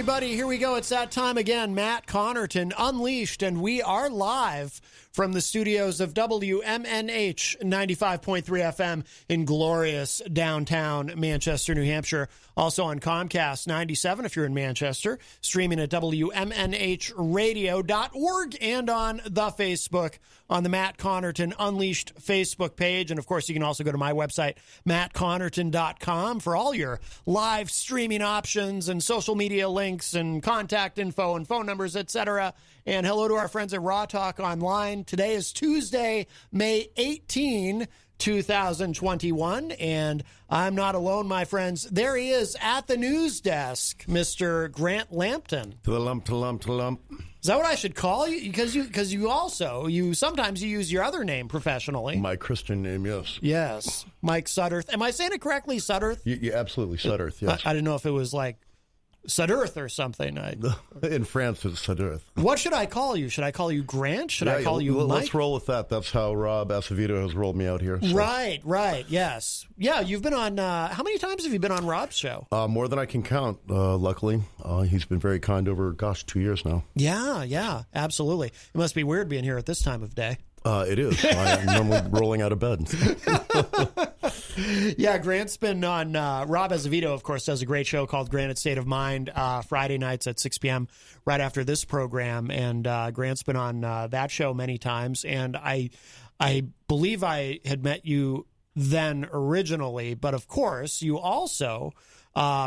everybody. Here we go. It's that time again. Matt Connarton Unleashed, and we are live from the studios of WMNH 95.3 FM in glorious downtown Manchester, New Hampshire. Also on Comcast 97 if you're in Manchester, streaming at WMNHradio.org and on the Facebook on the Matt Connarton Unleashed Facebook page. And, of course, you can also go to my website, mattconnerton.com, for all your live streaming options and social media links and contact info and phone numbers, etc. And hello to our friends at Raw Talk Online. Today is Tuesday, May 18, 2021, and I'm not alone, my friends. There he is at the news desk, Mr. Grant Lampton. To the lump, to lump, to lump. Is that what I should call you? Because you sometimes you use your other name professionally. My Christian name, yes. Yes, Mike Sudderth. Am I saying it correctly, Sudderth? Yeah, absolutely, Sudderth, yes. I didn't know if it was like Sudderth or something. In France, it's Sudderth. What should I call you? Should I call you Grant? Should I call you Mike? Let's roll with that. That's how Rob Acevedo has rolled me out here. So. Right, yes. Yeah, you've been on, how many times have you been on Rob's show? More than I can count, luckily. He's been very kind over, 2 years now. Yeah, absolutely. It must be weird being here at this time of day. It is. I'm normally rolling out of bed. Yeah, Grant's been on, Rob Acevedo, of course, does a great show called Granted State of Mind, Friday nights at 6 p.m. right after this program. And Grant's been on that show many times. And I believe I had met you then originally, but of course, you also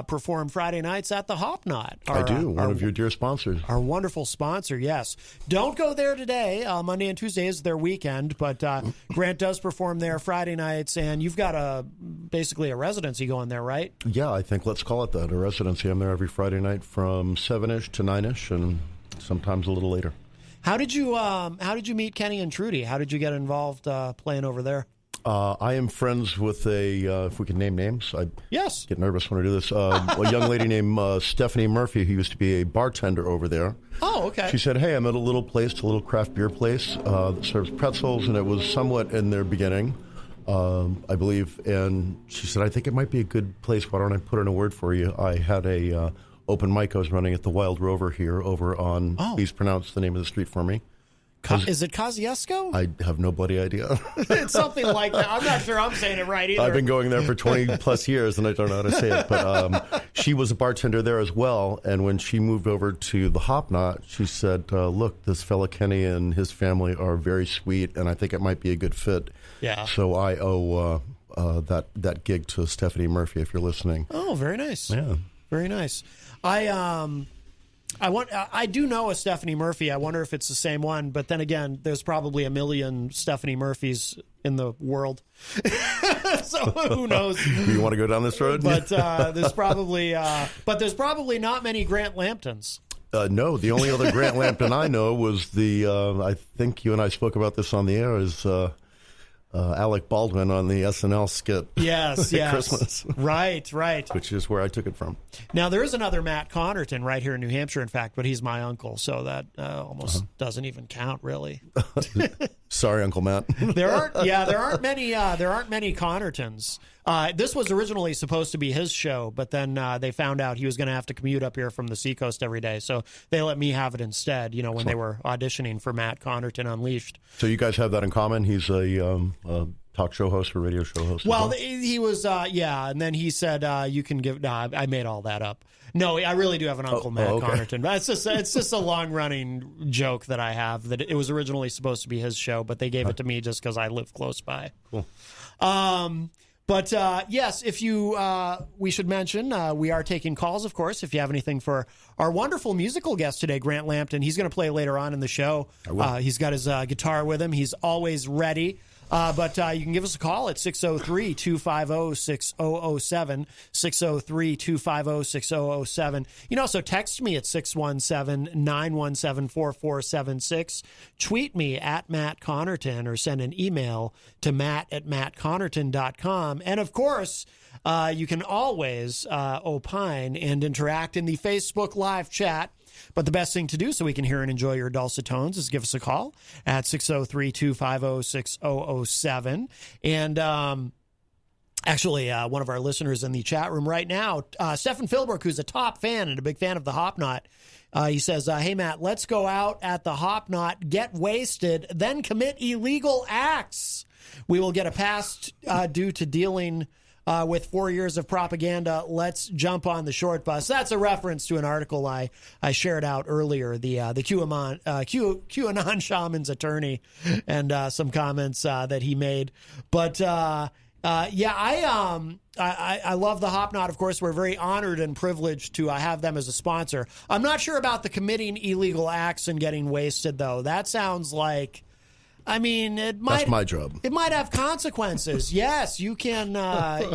perform Friday nights at the Hop Knot. I do, one of your dear sponsors. Our wonderful sponsor, yes. Don't go there today. Monday and Tuesday is their weekend, but Grant does perform there Friday nights, and you've got basically a residency going there, right? Yeah, I think let's call it that, a residency. I'm there every Friday night from 7-ish to 9-ish, and sometimes a little later. How did you meet Kenny and Trudy? How did you get involved playing over there? I am friends with if we can name names, I get nervous when I do this, a young lady named Stephanie Murphy, who used to be a bartender over there. Oh, okay. She said, hey, I'm at a little craft beer place that serves pretzels, and it was somewhat in their beginning, I believe, and she said, I think it might be a good place. Why don't I put in a word for you? I had a open mic I was running at the Wild Rover here over on, please pronounce the name of the street for me. Is it Kosciuszko? I have no bloody idea. It's something like that. I'm not sure I'm saying it right either. I've been going there for 20 plus years and I don't know how to say it. But she was a bartender there as well. And when she moved over to the Hop Knot, she said, look, this fella Kenny and his family are very sweet and I think it might be a good fit. Yeah. So I owe that gig to Stephanie Murphy, if you're listening. Oh, very nice. Yeah. Very nice. I do know a Stephanie Murphy. I wonder if it's the same one. But then again, there's probably a million Stephanie Murphys in the world. So who knows? Do you want to go down this road? But there's probably not many Grant Lamptons. No, the only other Grant Lampton I know was I think you and I spoke about this on the air, is Alec Baldwin on the SNL skit. Yes. Christmas. Right. Which is where I took it from. Now, there is another Matt Connarton right here in New Hampshire, in fact, but he's my uncle, so that almost doesn't even count, really. Sorry, Uncle Matt. There aren't many Connartons. This was originally supposed to be his show, but then they found out he was going to have to commute up here from the seacoast every day, so they let me have it instead, when they were auditioning for Matt Connarton Unleashed. So you guys have that in common? He's a talk show host or radio show host? Well, he was, and then he said, you can give, I made all that up. No, I really do have an uncle, Matt Connarton. But it's just a long-running joke that I have, that it was originally supposed to be his show, but they gave it to me just because I live close by. Cool. But yes, if we should mention, we are taking calls, of course, if you have anything for our wonderful musical guest today, Grant Lampton. He's going to play later on in the show. He's got his guitar with him. He's always ready. But you can give us a call at 603-250-6007, 603-250-6007. You can also text me at 617-917-4476. Tweet me at Matt Connarton or send an email to matt@mattconnerton.com. And, of course, you can always opine and interact in the Facebook live chat. But the best thing to do so we can hear and enjoy your dulcet tones is give us a call at 603-250-6007. And Actually, one of our listeners in the chat room right now, Stefan Philbrook, who's a top fan and a big fan of the Hop Knot, he says, hey, Matt, let's go out at the Hop Knot, get wasted, then commit illegal acts. We will get a pass due to dealing with 4 years of propaganda. Let's jump on the short bus. That's a reference to an article I shared out earlier, the QAnon shaman's attorney, and some comments that he made. But I love the Hop Knot. Of course, we're very honored and privileged to have them as a sponsor. I'm not sure about the committing illegal acts and getting wasted, though. That sounds like, I mean, that's my job. It might have consequences. Yes, you can.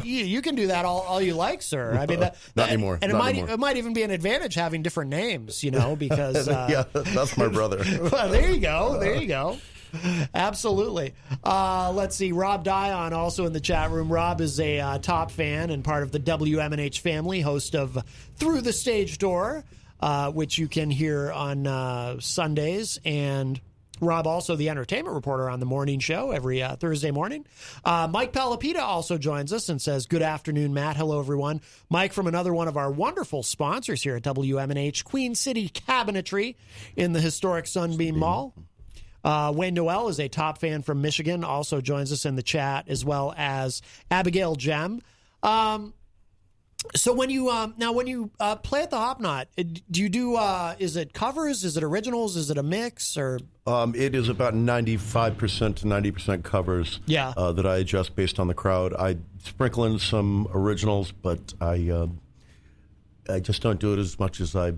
You can do that all you like, sir. I mean, not anymore. And it might even be an advantage having different names, because yeah, that's my brother. Well, there you go. There you go. Absolutely. Let's see. Rob Dion also in the chat room. Rob is a top fan and part of the WMNH family, host of Through the Stage Door, which you can hear on Sundays. And Rob also the entertainment reporter on the morning show every Thursday morning. Mike Palapita also joins us and says, good afternoon, Matt. Hello, everyone. Mike from another one of our wonderful sponsors here at WMNH, Queen City Cabinetry in the historic Sunbeam Mall. Wayne Noel is a top fan from Michigan, also joins us in the chat, as well as Abigail Jem. So when you play at the Hop Knot, do you do is it covers, is it originals, is it a mix, or it is about 95% to 90% covers that I adjust based on the crowd. I sprinkle in some originals, but I just don't do it as much as I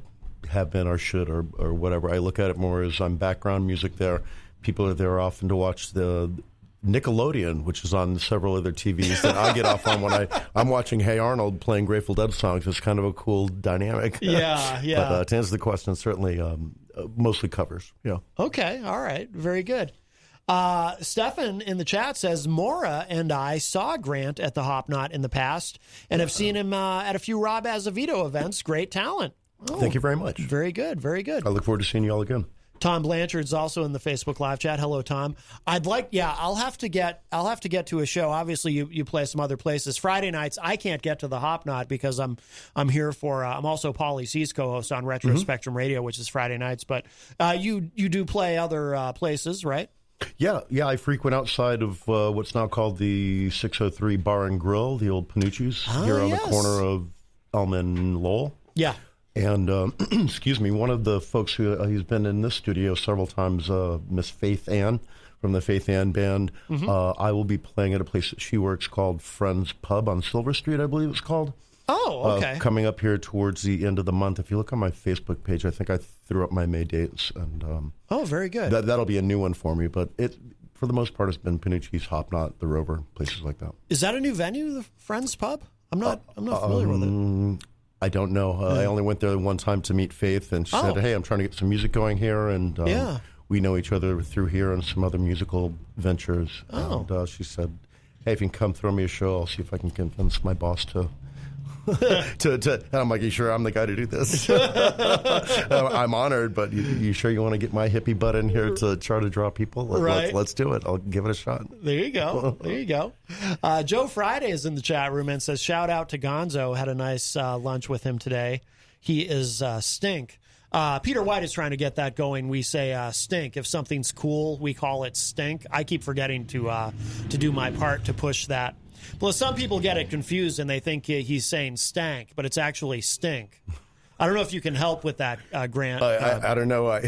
have been or should or whatever. I look at it more as I'm background music there. People are there often to watch the Nickelodeon, which is on several other TVs that I get off on when I'm watching Hey Arnold playing Grateful Dead songs. It's kind of a cool dynamic. Yeah. But to answer the question, certainly mostly covers. Yeah. Okay. All right. Very good. Stefan in the chat says, Maura and I saw Grant at the Hop Knot in the past and have seen him at a few Rob Azevedo events. Great talent. Oh, thank you very much. Very good. Very good. I look forward to seeing you all again. Tom Blanchard's also in the Facebook live chat. Hello, Tom. I'll have to get to a show. Obviously, you play some other places. Friday nights, I can't get to the Hop Knot because I'm here for. I'm also Pauly C's co-host on Retro Spectrum Radio, which is Friday nights. But you do play other places, right? Yeah. I frequent outside of what's now called the 603 Bar and Grill, the old Panucci's here on the corner of Elm and Lowell. Yeah. And, excuse me, one of the folks who he's been in this studio several times, Miss Faith Ann from the Faith Ann Band. I will be playing at a place that she works called Friends Pub on Silver Street, I believe it's called. Oh, okay. Coming up here towards the end of the month. If you look on my Facebook page, I think I threw up my May dates. And oh, very good. That'll be a new one for me. But it, for the most part, it's been Panucci's, Hop Knot, The Rover, places like that. Is that a new venue, the Friends Pub? I'm not familiar with it. I don't know. I only went there one time to meet Faith, and she said, hey, I'm trying to get some music going here, and we know each other through here and some other musical ventures. Oh. And she said, hey, if you can come throw me a show, I'll see if I can convince my boss to... and I'm like, you sure I'm the guy to do this? I'm honored, but you sure you want to get my hippie butt in here to try to draw people? Let's do it. I'll give it a shot. There you go. There you go. Joe Friday is in the chat room and says, shout out to Gonzo. Had a nice lunch with him today. He is stink. Peter White is trying to get that going. We say stink. If something's cool, we call it stink. I keep forgetting to do my part to push that. Well, some people get it confused and they think he's saying stank, but it's actually stink. I don't know if you can help with that, Grant. I don't know.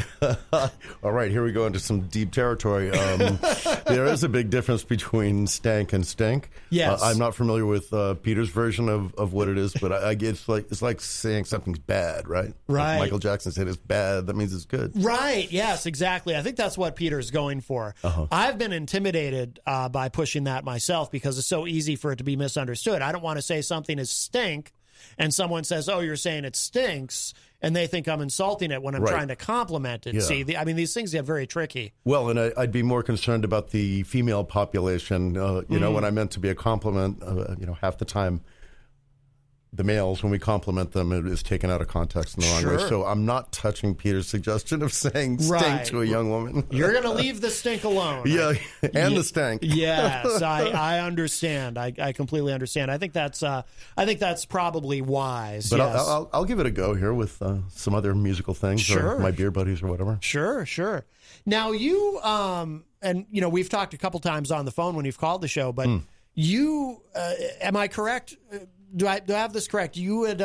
All right, here we go into some deep territory. There is a big difference between stank and stink. Yes. I'm not familiar with Peter's version of what it is, but it's like saying something's bad, right? Right. Like Michael Jackson said it's bad. That means it's good. Right. Yes, exactly. I think that's what Peter's going for. I've been intimidated by pushing that myself because it's so easy for it to be misunderstood. I don't want to say something is stink and someone says, oh, you're saying it stinks, and they think I'm insulting it when I'm trying to compliment it. Yeah. See, these things get very tricky. Well, and I'd be more concerned about the female population. When I meant to be a compliment, half the time the males, when we compliment them, it is taken out of context in the wrong way. So I'm not touching Peter's suggestion of saying stink to a young woman. You're going to leave the stink alone. Yeah, the stank. Yes, I understand. I completely understand. I think that's probably wise. But yes. I'll give it a go here with some other musical things, or my beer buddies or whatever. Sure. Now you and we've talked a couple times on the phone when you've called the show, but you am I correct? Do I have this correct? You had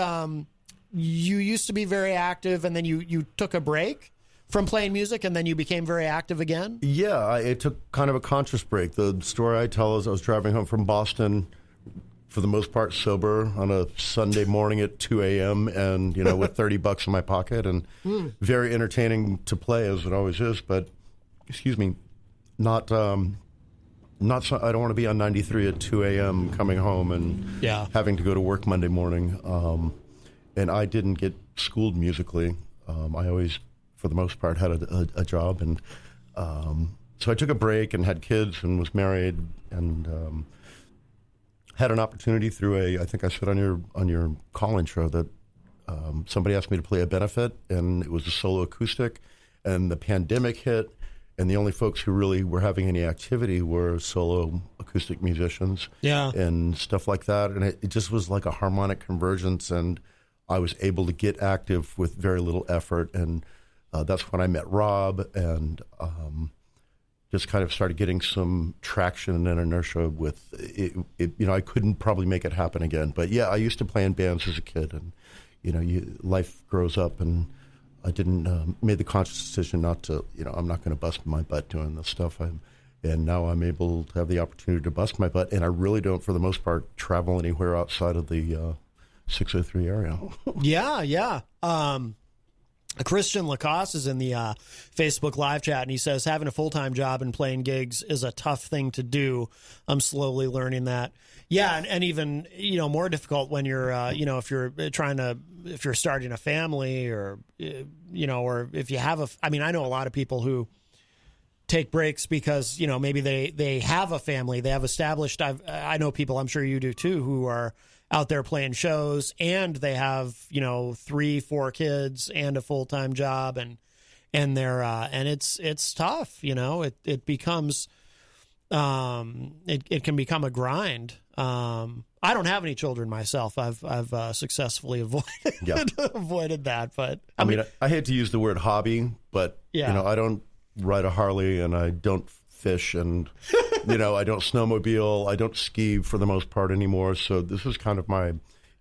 you used to be very active, and then you took a break from playing music, and then you became very active again? Yeah, it took kind of a conscious break. The story I tell is I was driving home from Boston, for the most part sober, on a Sunday morning at 2 a.m. and with $30 in my pocket, and very entertaining to play, as it always is. But not so, I don't want to be on 93 at 2 a.m. coming home and having to go to work Monday morning. And I didn't get schooled musically. I always, for the most part, had a job. And so I took a break and had kids and was married, and had an opportunity through I think I said on your call-in show that somebody asked me to play a benefit, and it was a solo acoustic, and the pandemic hit. And the only folks who really were having any activity were solo acoustic musicians and stuff like that. And it just was like a harmonic convergence, and I was able to get active with very little effort. And that's when I met Rob, and just kind of started getting some traction and inertia with it. I couldn't probably make it happen again. But yeah, I used to play in bands as a kid, and life grows up, and I didn't made the conscious decision not to. I'm not going to bust my butt doing this stuff. And now I'm able to have the opportunity to bust my butt, and I really don't, for the most part, travel anywhere outside of the 603 area. Yeah. Christian Lacoste is in the Facebook live chat, and he says, having a full-time job and playing gigs is a tough thing to do. I'm slowly learning that. Yeah, and even, more difficult when you're, if you're starting a family, or, or if you have I know a lot of people who take breaks because, maybe they have a family, they have established, I know people, I'm sure you do too, who are out there playing shows, and they have 3-4 kids and a full-time job, and they're and it's tough. It becomes it can become a grind. I don't have any children myself. I've successfully avoided that, but I mean I hate to use the word hobby, but I don't ride a Harley, and I don't fish, and I don't snowmobile, I don't ski for the most part anymore. So this is kind of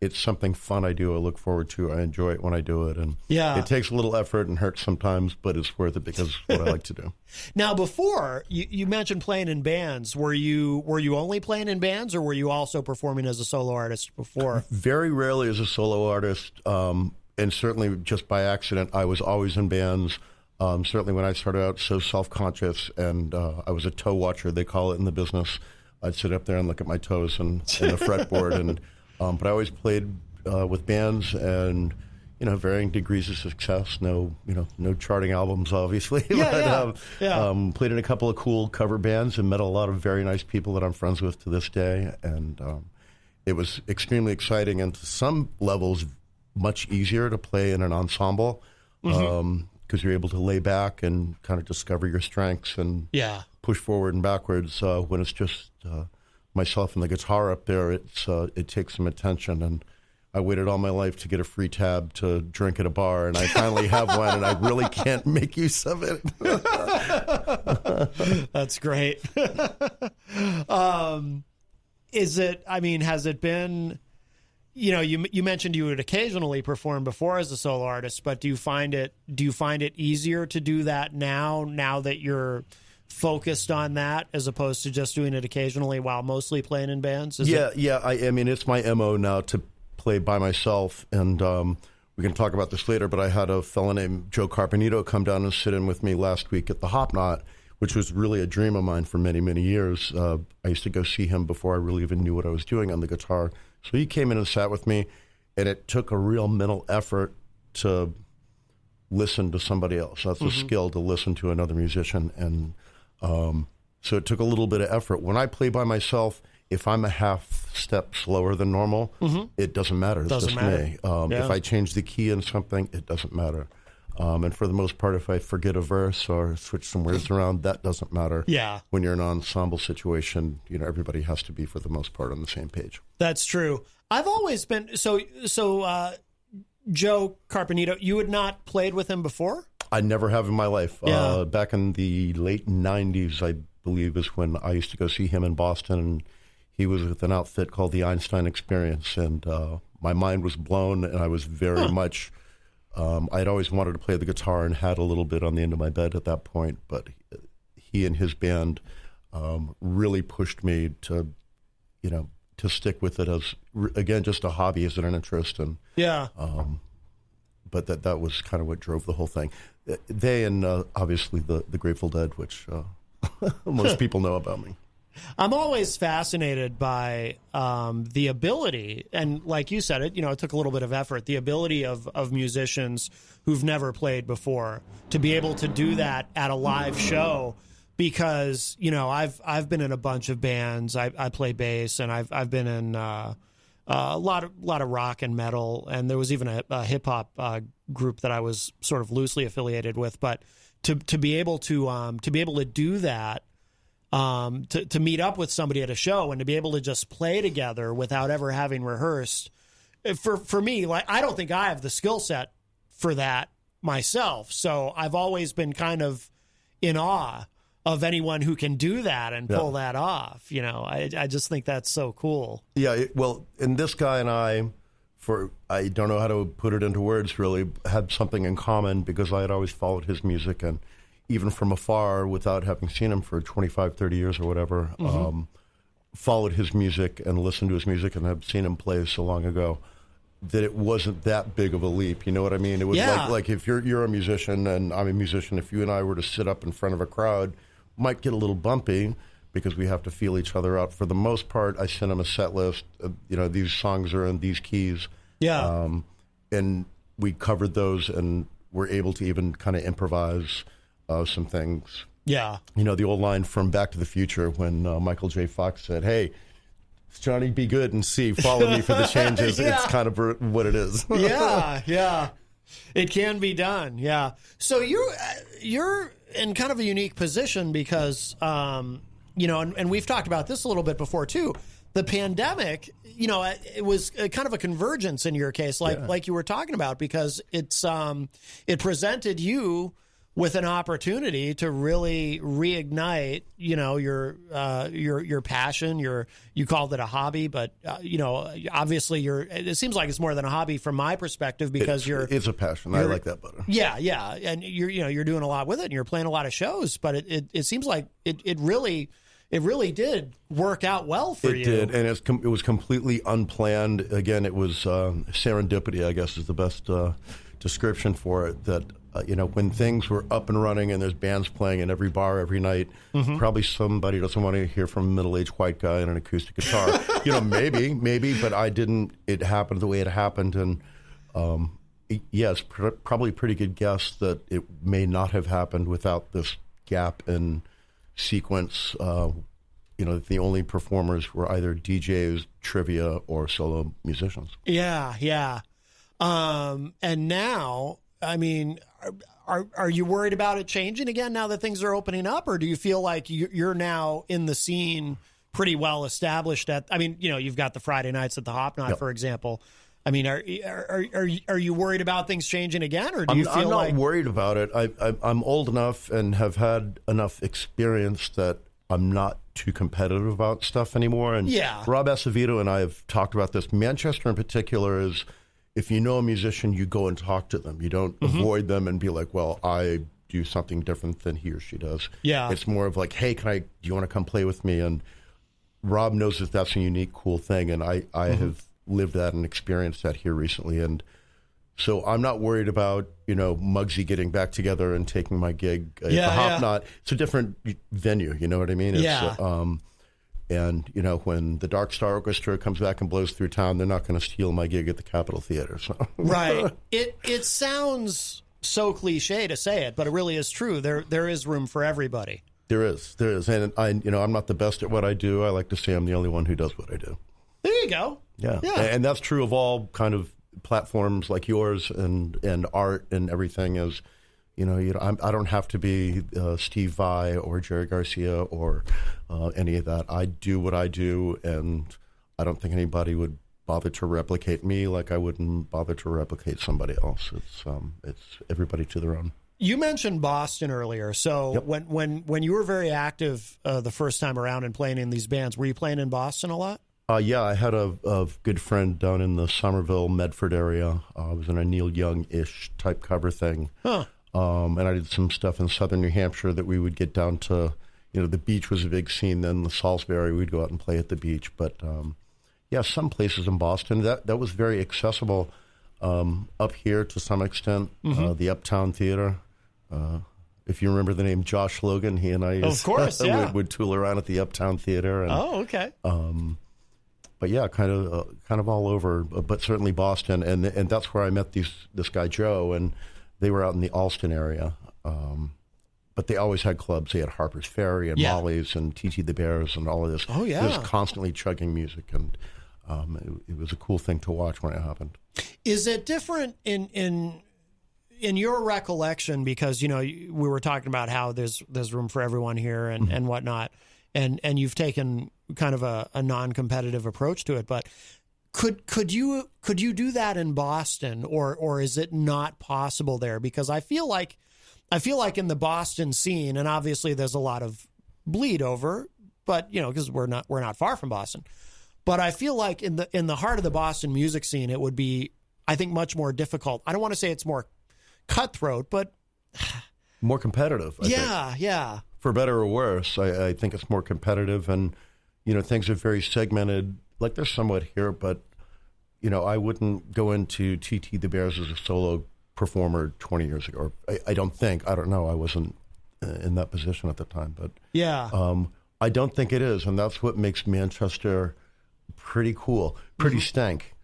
it's something fun I do. I look forward to. I enjoy it when I do it, and it takes a little effort and hurts sometimes, but it's worth it because it's what I like to do. Now, before you mentioned playing in bands, were you only playing in bands, or were you also performing as a solo artist before? Very rarely as a solo artist, and certainly just by accident. I was always in bands. Certainly when I started out so self-conscious, and I was a toe watcher, they call it in the business. I'd sit up there and look at my toes and the fretboard, and but I always played with bands, and varying degrees of success. No charting albums, obviously. Played in a couple of cool cover bands and met a lot of very nice people that I'm friends with to this day, and it was extremely exciting, and to some levels much easier to play in an ensemble. Because you're able to lay back and kind of discover your strengths and push forward and backwards. When it's just myself and the guitar up there, it takes some attention. And I waited all my life to get a free tab to drink at a bar, and I finally have one, and I really can't make use of it. That's great. Has it been... you mentioned you would occasionally perform before as a solo artist, but do you find it easier to do that now that you're focused on that, as opposed to just doing it occasionally while mostly playing in bands? I mean, it's my MO now to play by myself, and we can talk about this later, but I had a fellow named Joe Carpenito come down and sit in with me last week at the Hop Knot, which was really a dream of mine for many, many years. I used to go see him before I really even knew what I was doing on the guitar. So he came in and sat with me, and it took a real mental effort to listen to somebody else. That's a skill, to listen to another musician. And so it took a little bit of effort. When I play by myself, if I'm a half step slower than normal, it doesn't matter. It's Doesn't just matter. me. Yeah. If I change the key in something, it doesn't matter. And for the most part, if I forget a verse or switch some words around, that doesn't matter. Yeah. When you're in an ensemble situation, everybody has to be, for the most part, on the same page. That's true. I've always been so Joe Carpenito, you had not played with him before? I never have in my life. Yeah. Back in the late 90s, I believe, is when I used to go see him in Boston, and he was with an outfit called the Einstein Experience, and my mind was blown, and I was very much... I'd always wanted to play the guitar and had a little bit on the end of my bed at that point, but he and his band really pushed me to, to stick with it as, again, just a hobby, as an interest. And but that was kind of what drove the whole thing. They and obviously the Grateful Dead, which most people know about me. I'm always fascinated by the ability, and like you said, it took a little bit of effort, the ability of musicians who've never played before to be able to do that at a live show. Because I've been in a bunch of bands. I play bass, and I've been in a lot of rock and metal, and there was even a hip hop group that I was sort of loosely affiliated with. But to be able to do that. To meet up with somebody at a show and to be able to just play together without ever having rehearsed, for me, like, I don't think I have the skill set for that myself. So I've always been kind of in awe of anyone who can do that and pull that off. I just think that's so cool. Yeah, and this guy and I don't know how to put it into words, really, had something in common, because I had always followed his music, and even from afar, without having seen him for 25, 30 years or whatever, followed his music and listened to his music, and have seen him play so long ago that it wasn't that big of a leap. You know what I mean? It was like if you're a musician and I'm a musician, if you and I were to sit up in front of a crowd, might get a little bumpy because we have to feel each other out. For the most part, I sent him a set list. These songs are in these keys. Yeah. And we covered those and were able to even kind of improvise some things. Yeah. The old line from Back to the Future when Michael J. Fox said, "Hey, Johnny, be good and see, follow me for the changes." It's kind of what it is. Yeah. It can be done. Yeah. So you're in kind of a unique position because, and we've talked about this a little bit before too. The pandemic, it was kind of a convergence in your case, like you were talking about, because it presented you with an opportunity to really reignite, your passion. You called it a hobby, but obviously it seems like it's more than a hobby from my perspective, because it's a passion. I like that better. Yeah, and you're doing a lot with it, and you're playing a lot of shows. But it seems like it really did work out well for you. It did, and it was completely unplanned. Again, it was serendipity, I guess, is the best description for it. That when things were up and running and there's bands playing in every bar every night, probably somebody doesn't want to hear from a middle-aged white guy and an acoustic guitar. Maybe, but I didn't. It happened the way it happened, and it's probably a pretty good guess that it may not have happened without this gap in sequence. The only performers were either DJs, trivia, or solo musicians. Yeah. And now, I mean, are you worried about it changing again now that things are opening up, or do you feel like you're now in the scene pretty well established? You've got the Friday nights at the Hop Knot, for example. I mean, are you worried about things changing again, or do you feel like... I'm not worried about it. I'm old enough and have had enough experience that I'm not too competitive about stuff anymore. And Rob Acevedo and I have talked about this. Manchester in particular is, if you know a musician, you go and talk to them. You don't avoid them and be like, well, I do something different than he or she does. Yeah. It's more of like, hey, do you want to come play with me? And Rob knows that that's a unique, cool thing. And I have lived that and experienced that here recently. And so I'm not worried about, Muggsy getting back together and taking my gig at the Hop Knot. It's a different venue, you know what I mean? It's, and, when the Dark Star Orchestra comes back and blows through town, they're not going to steal my gig at the Capitol Theater. So. Right. It sounds so cliche to say it, but it really is true. There is room for everybody. There is, and I'm not the best at what I do. I like to say I'm the only one who does what I do. There you go. Yeah. And that's true of all kind of platforms like yours and art and everything. Is I don't have to be Steve Vai or Jerry Garcia or any of that. I do what I do, and I don't think anybody would bother to replicate me like I wouldn't bother to replicate somebody else. It's everybody to their own. You mentioned Boston earlier. So Yep. when you were very active the first time around and playing in these bands, were you playing in Boston a lot? Yeah, I had a good friend down in the Somerville, Medford area. I was in a Neil Young-ish type cover thing. Huh. And I did some stuff in southern New Hampshire that we would get down to, the beach was a big scene then, the Salisbury, we'd go out and play at the beach. But, some places in Boston, that was very accessible up here to some extent, the Uptown Theater. If you remember the name Josh Logan, he and I Of course, yeah. would tool around at the Uptown Theater. And, okay. but yeah, kind of all over, but certainly Boston, and that's where I met this guy Joe, and they were out in the Allston area. But they always had clubs. They had Harper's Ferry and Molly's and TT the Bears and all of this. Oh yeah, it was constantly chugging music, and it was a cool thing to watch when it happened. Is it different in your recollection? Because we were talking about how there's room for everyone here and whatnot, and you've taken kind of a non-competitive approach to it. But could you do that in Boston, or is it not possible there? Because I feel like in the Boston scene, and obviously there's a lot of bleed over, but because we're not far from Boston. But I feel like in the heart of the Boston music scene, it would be, I think, much more difficult. I don't want to say it's more cutthroat, but more competitive. I think. Yeah. For better or worse, I think it's more competitive, and things are very segmented. Like they're somewhat here, but I wouldn't go into TT the Bears as a solo performer 20 years ago. I don't know. I wasn't in that position at the time, but I don't think it is, and that's what makes Manchester pretty cool, pretty stank.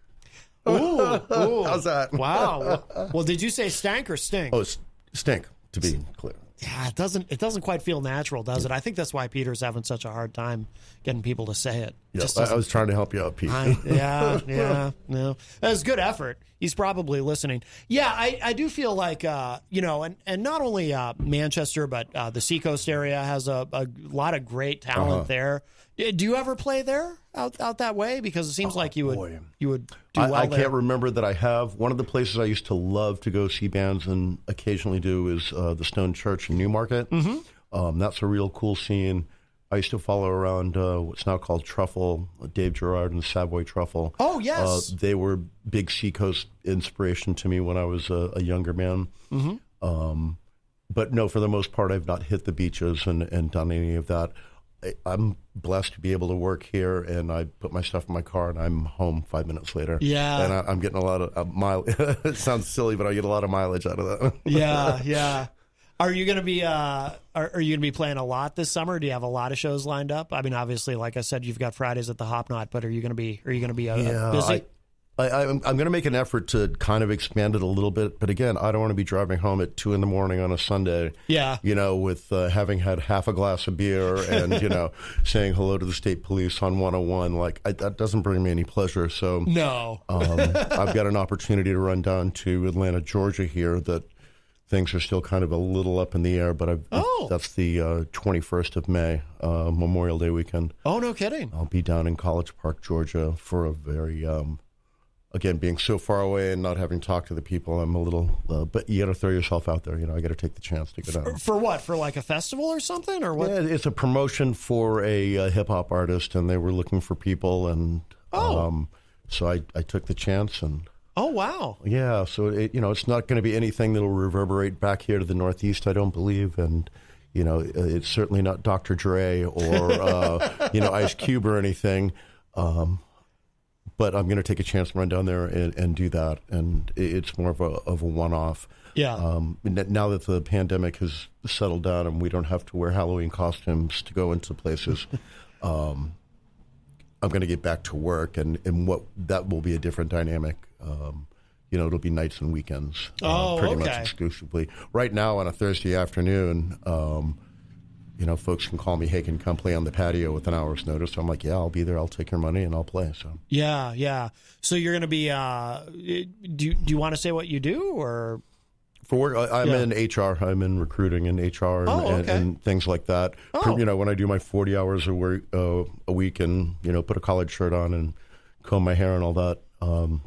Ooh. How's that? Wow. Well, did you say stank or stink? Oh, it's stink, to be clear. Yeah, it doesn't quite feel natural, does it? I think that's why Peter's having such a hard time getting people to say it. Yeah, I was trying to help you out, Pete. Yeah. No, that was good effort. He's probably listening. Yeah, I do feel like and not only Manchester, but the Seacoast area has a lot of great talent there. Do you ever play there out that way? Because it seems like you would do well I there. can't remember that I have. One of the places I used to love to go see bands and occasionally do is the Stone Church in Newmarket. That's a real cool scene. I used to follow around what's now called Truffle, Dave Gerard and Savoy Truffle. Oh, yes. They were big Seacoast inspiration to me when I was a younger man. But no, for the most part, I've not hit the beaches and done any of that. I'm blessed to be able to work here, and I put my stuff in my car, and I'm home 5 minutes later. Yeah. And I'm getting a lot of mileage. It sounds silly, but I get a lot of mileage out of that. Yeah. Are you going to be are you going to be playing a lot this summer? Do you have a lot of shows lined up? I mean, obviously, like I said, you've got Fridays at the Hop Knot, but are you going to be busy? I'm going to make an effort to kind of expand it a little bit, but again, I don't want to be driving home at 2 a.m. on a Sunday. Yeah, with having had half a glass of beer and saying hello to the state police on 101. Like that doesn't bring me any pleasure. So no, I've got an opportunity to run down to Atlanta, Georgia here. That things are still kind of a little up in the air, but that's the 21st of May, Memorial Day weekend. Oh, no kidding! I'll be down in College Park, Georgia, for a very again, being so far away and not having talked to the people, I'm a little, but you got to throw yourself out there. I got to take the chance to go down. For what? For like a festival or something? Or what? Yeah, it's a promotion for a hip-hop artist, and they were looking for people, and so I took the chance. And oh, wow. Yeah, so it's not going to be anything that will reverberate back here to the Northeast, I don't believe, and it's certainly not Dr. Dre or Ice Cube or anything. But I'm going to take a chance to run down there and do that, and it's more of a one-off. Yeah. Now that the pandemic has settled down and we don't have to wear Halloween costumes to go into places, I'm going to get back to work, and what that will be a different dynamic. It'll be nights and weekends, pretty much exclusively. Right now on a Thursday afternoon, folks can call me, hey, can you come play on the patio with an hour's notice? So I'm like, yeah, I'll be there. I'll take your money and I'll play. So Yeah. So you're going to be, do you want to say what you do or? For work, I'm in HR. I'm in recruiting and HR and things like that. Oh. When I do my 40 hours a week and, put a collared shirt on and comb my hair and all that,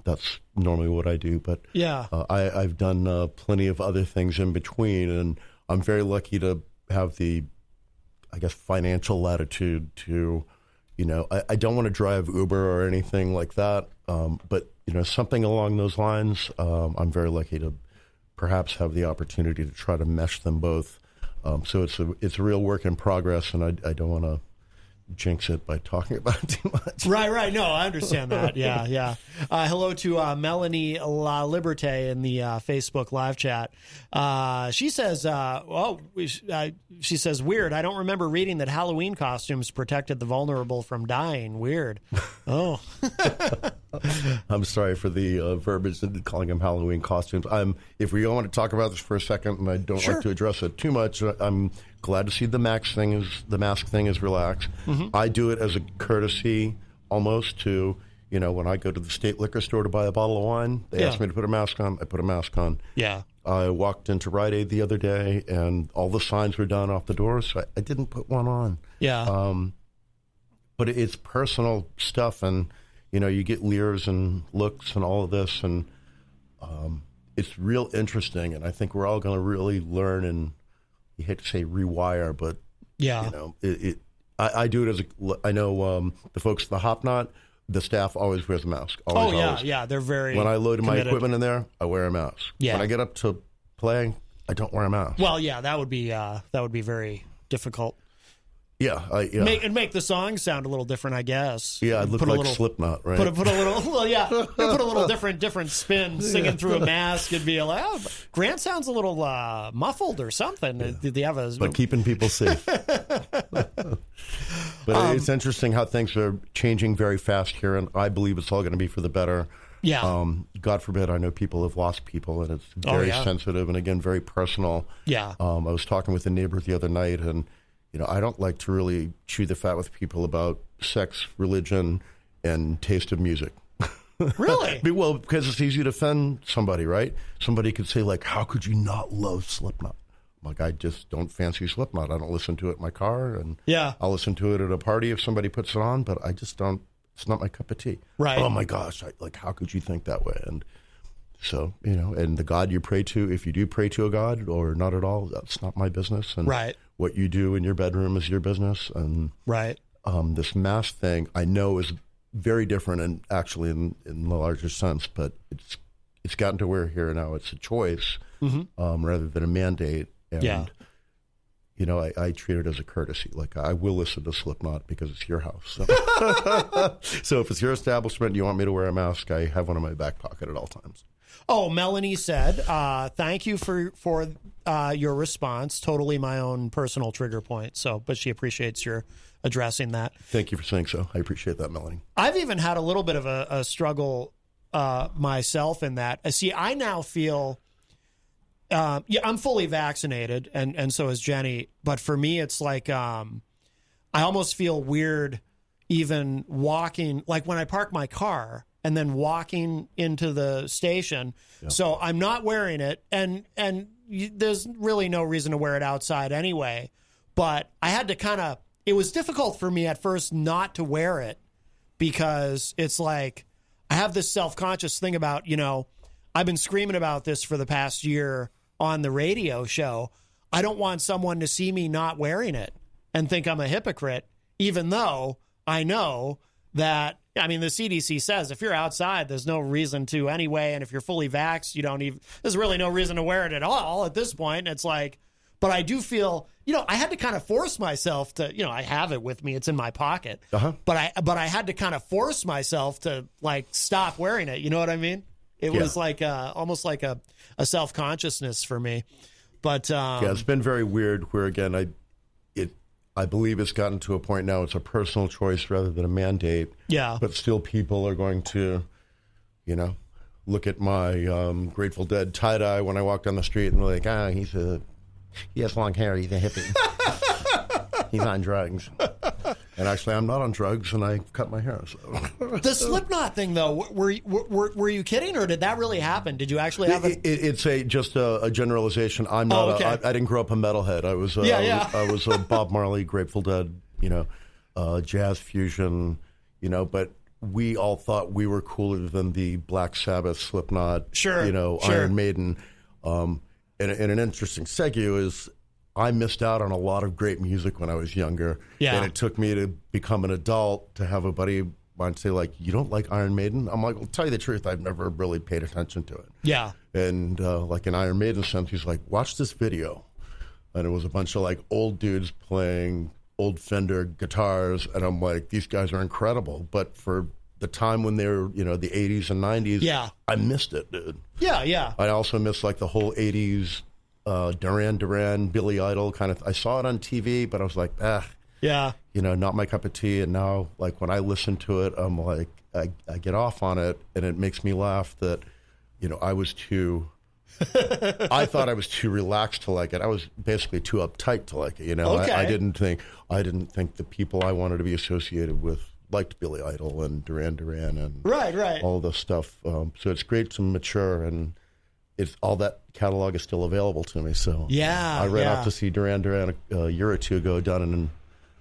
that's normally what I do. But I've done plenty of other things in between, and I'm very lucky to have the, I guess, financial latitude to, I don't want to drive Uber or anything like that, but, something along those lines, I'm very lucky to perhaps have the opportunity to try to mesh them both. So it's a real work in progress, and I don't want to jinx it by talking about it too much. Right. No, I understand that. Yeah. Hello to Melanie La Liberté in the Facebook live chat. She says, she says, weird. I don't remember reading that Halloween costumes protected the vulnerable from dying. Weird. Oh. I'm sorry for the verbiage and calling them Halloween costumes. If we want to talk about this for a second, and I don't like to address it too much, I'm glad to see the mask thing is relaxed. Mm-hmm. I do it as a courtesy almost to, when I go to the state liquor store to buy a bottle of wine, they ask me to put a mask on, I put a mask on. Yeah. I walked into Rite Aid the other day and all the signs were done off the doors, so I didn't put one on. Yeah. But it's personal stuff, and, you get leers and looks and all of this, and it's real interesting, and I think we're all going to really learn and, you hate to say rewire, but I do it as I know the folks at the Hop Knot, the staff always wears a mask. Always. They're very When I load committed. my equipment in there, I wear a mask. Yeah. When I get up to play, I don't wear a mask. Well, yeah, that would be very difficult. Yeah, Make the song sound a little different, I guess. Yeah, I'd look like Slipknot, right? Put a little different spin, singing through a mask. It'd be like, Grant sounds a little muffled or something. Yeah. But keeping people safe. But it's interesting how things are changing very fast here, and I believe it's all going to be for the better. Yeah. God forbid, I know people have lost people, and it's very sensitive and, again, very personal. Yeah. I was talking with a neighbor the other night, and I don't like to really chew the fat with people about sex, religion, and taste of music. Really? Well, because it's easy to offend somebody, right? Somebody could say, like, how could you not love Slipknot? I'm like, I just don't fancy Slipknot. I don't listen to it in my car, and I'll listen to it at a party if somebody puts it on, but I just don't. It's not my cup of tea. Right. Oh, my gosh. How could you think that way? And so, and the God you pray to, if you do pray to a God or not at all, that's not my business. And what you do in your bedroom is your business. And this mask thing, I know, is very different, and actually in the larger sense, but it's gotten to where here now it's a choice rather than a mandate. And, I treat it as a courtesy. Like, I will listen to Slipknot because it's your house. So if it's your establishment and you want me to wear a mask, I have one in my back pocket at all times. Oh, Melanie said, thank you for your response. Totally my own personal trigger point. But she appreciates your addressing that. Thank you for saying so. I appreciate that, Melanie. I've even had a little bit of a struggle myself in that. See, I now feel, I'm fully vaccinated, and so is Jenny. But for me, it's like I almost feel weird even walking, like when I park my car and then walking into the station. Yeah. So I'm not wearing it, and there's really no reason to wear it outside anyway. But I had to it was difficult for me at first not to wear it, because it's like I have this self-conscious thing about, I've been screaming about this for the past year on the radio show. I don't want someone to see me not wearing it and think I'm a hypocrite, even though I know that, the CDC says if you're outside, there's no reason to anyway. And if you're fully vaxxed, there's really no reason to wear it at all at this point. It's like, but I do feel, I had to kind of force myself to, I have it with me. It's in my pocket. Uh-huh. But I had to kind of force myself to stop wearing it. You know what I mean? It was like almost like a self-consciousness for me. But it's been very weird where, again, I believe it's gotten to a point now it's a personal choice rather than a mandate. Yeah. But still people are going to, look at my Grateful Dead tie-dye when I walk down the street and they're like, he has long hair, he's a hippie. He's on drugs. And actually, I'm not on drugs, and I cut my hair. So. The Slipknot thing, though, were you kidding, or did that really happen? Did you actually have It's just a generalization. I'm not. okay. I didn't grow up a metalhead. I was. I was a Bob Marley, Grateful Dead. Jazz fusion. But we all thought we were cooler than the Black Sabbath, Slipknot. Sure. Iron Maiden. And an interesting segue is, I missed out on a lot of great music when I was younger. Yeah. And it took me to become an adult to have a buddy want to say, like, you don't like Iron Maiden? I'm like, well, tell you the truth, I've never really paid attention to it. Yeah. And like an Iron Maiden sense, he's like, watch this video. And it was a bunch of like old dudes playing old Fender guitars. And I'm like, these guys are incredible. But for the time when they were, the 80s and 90s, I missed it, dude. Yeah. I also missed like the whole 80s Duran Duran, Billy Idol kind of. I saw it on TV, but I was like, not my cup of tea. And now, like, when I listen to it, I'm like, I get off on it, and it makes me laugh that, I was too. I thought I was too relaxed to like it. I was basically too uptight to like it. Okay. I didn't think the people I wanted to be associated with liked Billy Idol and Duran Duran and right all the stuff. So it's great to mature, and it's all that catalog is still available to me. So I ran out to see Duran Duran a year or two ago down in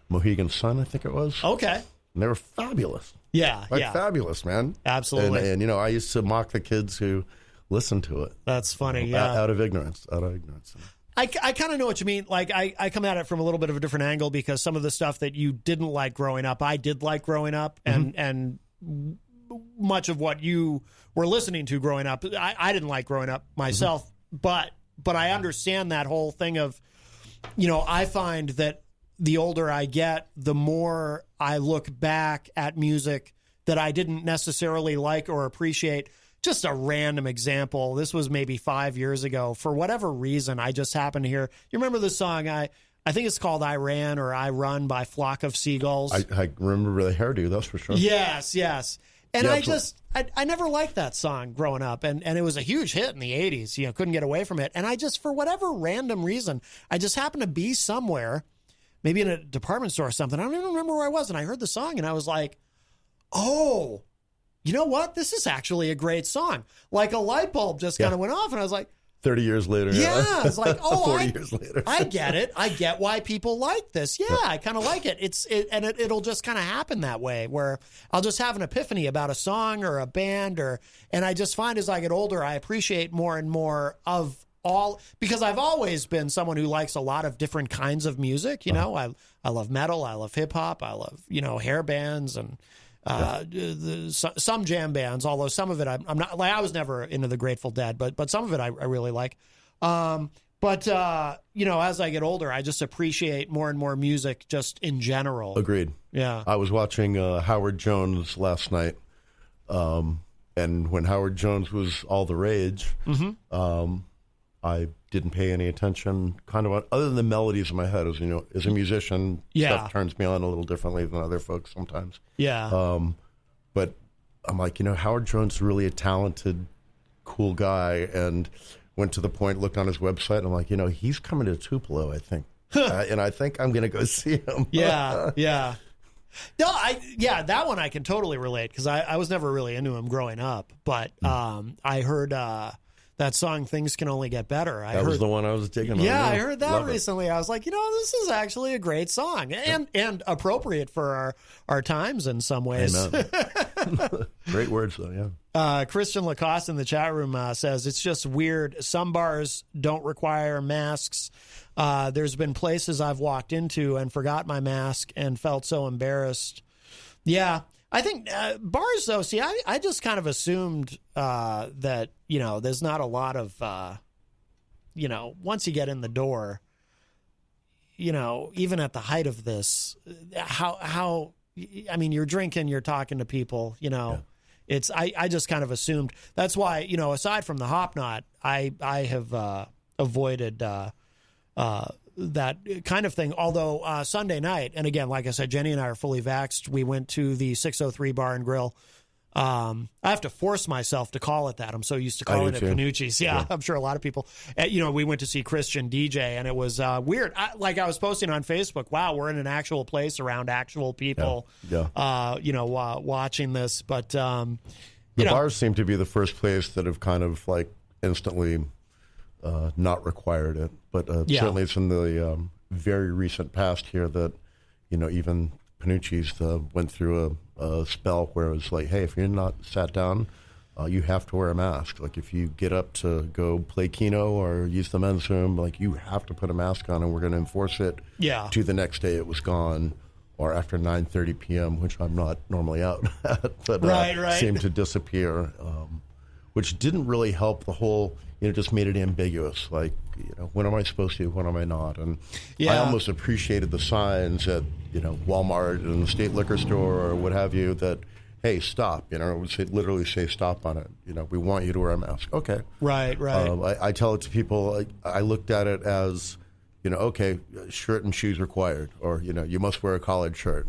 Mohegan Sun, I think it was. Okay. And they were fabulous. Fabulous, man. Absolutely. And I used to mock the kids who listened to it. That's funny. Out of ignorance. I kind of know what you mean. Like, I come at it from a little bit of a different angle, because some of the stuff that you didn't like growing up, I did like growing up, and much of what you were listening to growing up, I didn't like growing up myself. But I understand that whole thing of, I find that the older I get, the more I look back at music that I didn't necessarily like or appreciate. Just a random example. This was maybe 5 years ago. For whatever reason, I just happened to hear. You remember the song? I think it's called "I Ran" or "I Run" by Flock of Seagulls. I remember the hairdo. That's for sure. Yes. And I never liked that song growing up, and it was a huge hit in the 80s. Couldn't get away from it. And I just, for whatever random reason, I just happened to be somewhere, maybe in a department store or something. I don't even remember where I was, and I heard the song, and I was like, oh. You know what? This is actually a great song. Like a light bulb just kind of went off, and I was like, 30 years later. Yeah. It's like, 40 years later. I get it. I get why people like this. Yeah, I kind of like it. It'll just kind of happen that way, where I'll just have an epiphany about a song or a band, and I just find as I get older, I appreciate more and more of all, because I've always been someone who likes a lot of different kinds of music. I love metal. I love hip hop. I love, hair bands and some jam bands, although some of it I'm not, like, I was never into the Grateful Dead, but some of it I really like. But as I get older, I just appreciate more and more music just in general. Agreed. Yeah. I was watching Howard Jones last night, and when Howard Jones was all the rage, I didn't pay any attention, other than the melodies in my head. As as a musician, stuff turns me on a little differently than other folks sometimes. Yeah. But I'm like, Howard Jones is really a talented, cool guy, and went to the point, looked on his website, and I'm like, he's coming to Tupelo, I think. And I think I'm going to go see him. Yeah. No, that one I can totally relate, because I was never really into him growing up, but I heard that song, "Things Can Only Get Better." That was the one I was digging on. Yeah, I heard that recently. I was like, this is actually a great song, and appropriate for our times in some ways. Amen. Great words, though, yeah. Christian Lacoste in the chat room says, it's just weird. Some bars don't require masks. There's been places I've walked into and forgot my mask and felt so embarrassed. Yeah. I think bars, though, see, I just kind of assumed that, there's not a lot of, once you get in the door, even at the height of this, you're drinking, you're talking to people, it's, I just kind of assumed. That's why, aside from the Hop Knot, I have avoided that kind of thing. Although Sunday night, and again, like I said, Jenny and I are fully vaxxed. We went to the 603 Bar and Grill I have to force myself to call it that. I'm so used to calling it Panucci's. Yeah, I'm sure a lot of people. We went to see Christian DJ, and it was weird. I was posting on Facebook, wow, we're in an actual place around actual people, watching this. But the bars seem to be the first place that have kind of like instantly not required it. But certainly it's in the very recent past here that, even Panucci's went through a spell where it was like, hey, if you're not sat down, you have to wear a mask. Like if you get up to go play Keno or use the men's room, like you have to put a mask on, and we're going to enforce it to the next day it was gone, or after 9:30 p.m., which I'm not normally out at, but seemed to disappear, which didn't really help the whole. Just made it ambiguous. Like, when am I supposed to? When am I not? And I almost appreciated the signs at, Walmart and the state liquor store or what have you that, hey, stop. It would literally say stop on it. We want you to wear a mask. Okay. Right. I tell it to people. I looked at it as, okay, shirt and shoes required, or you must wear a collared shirt.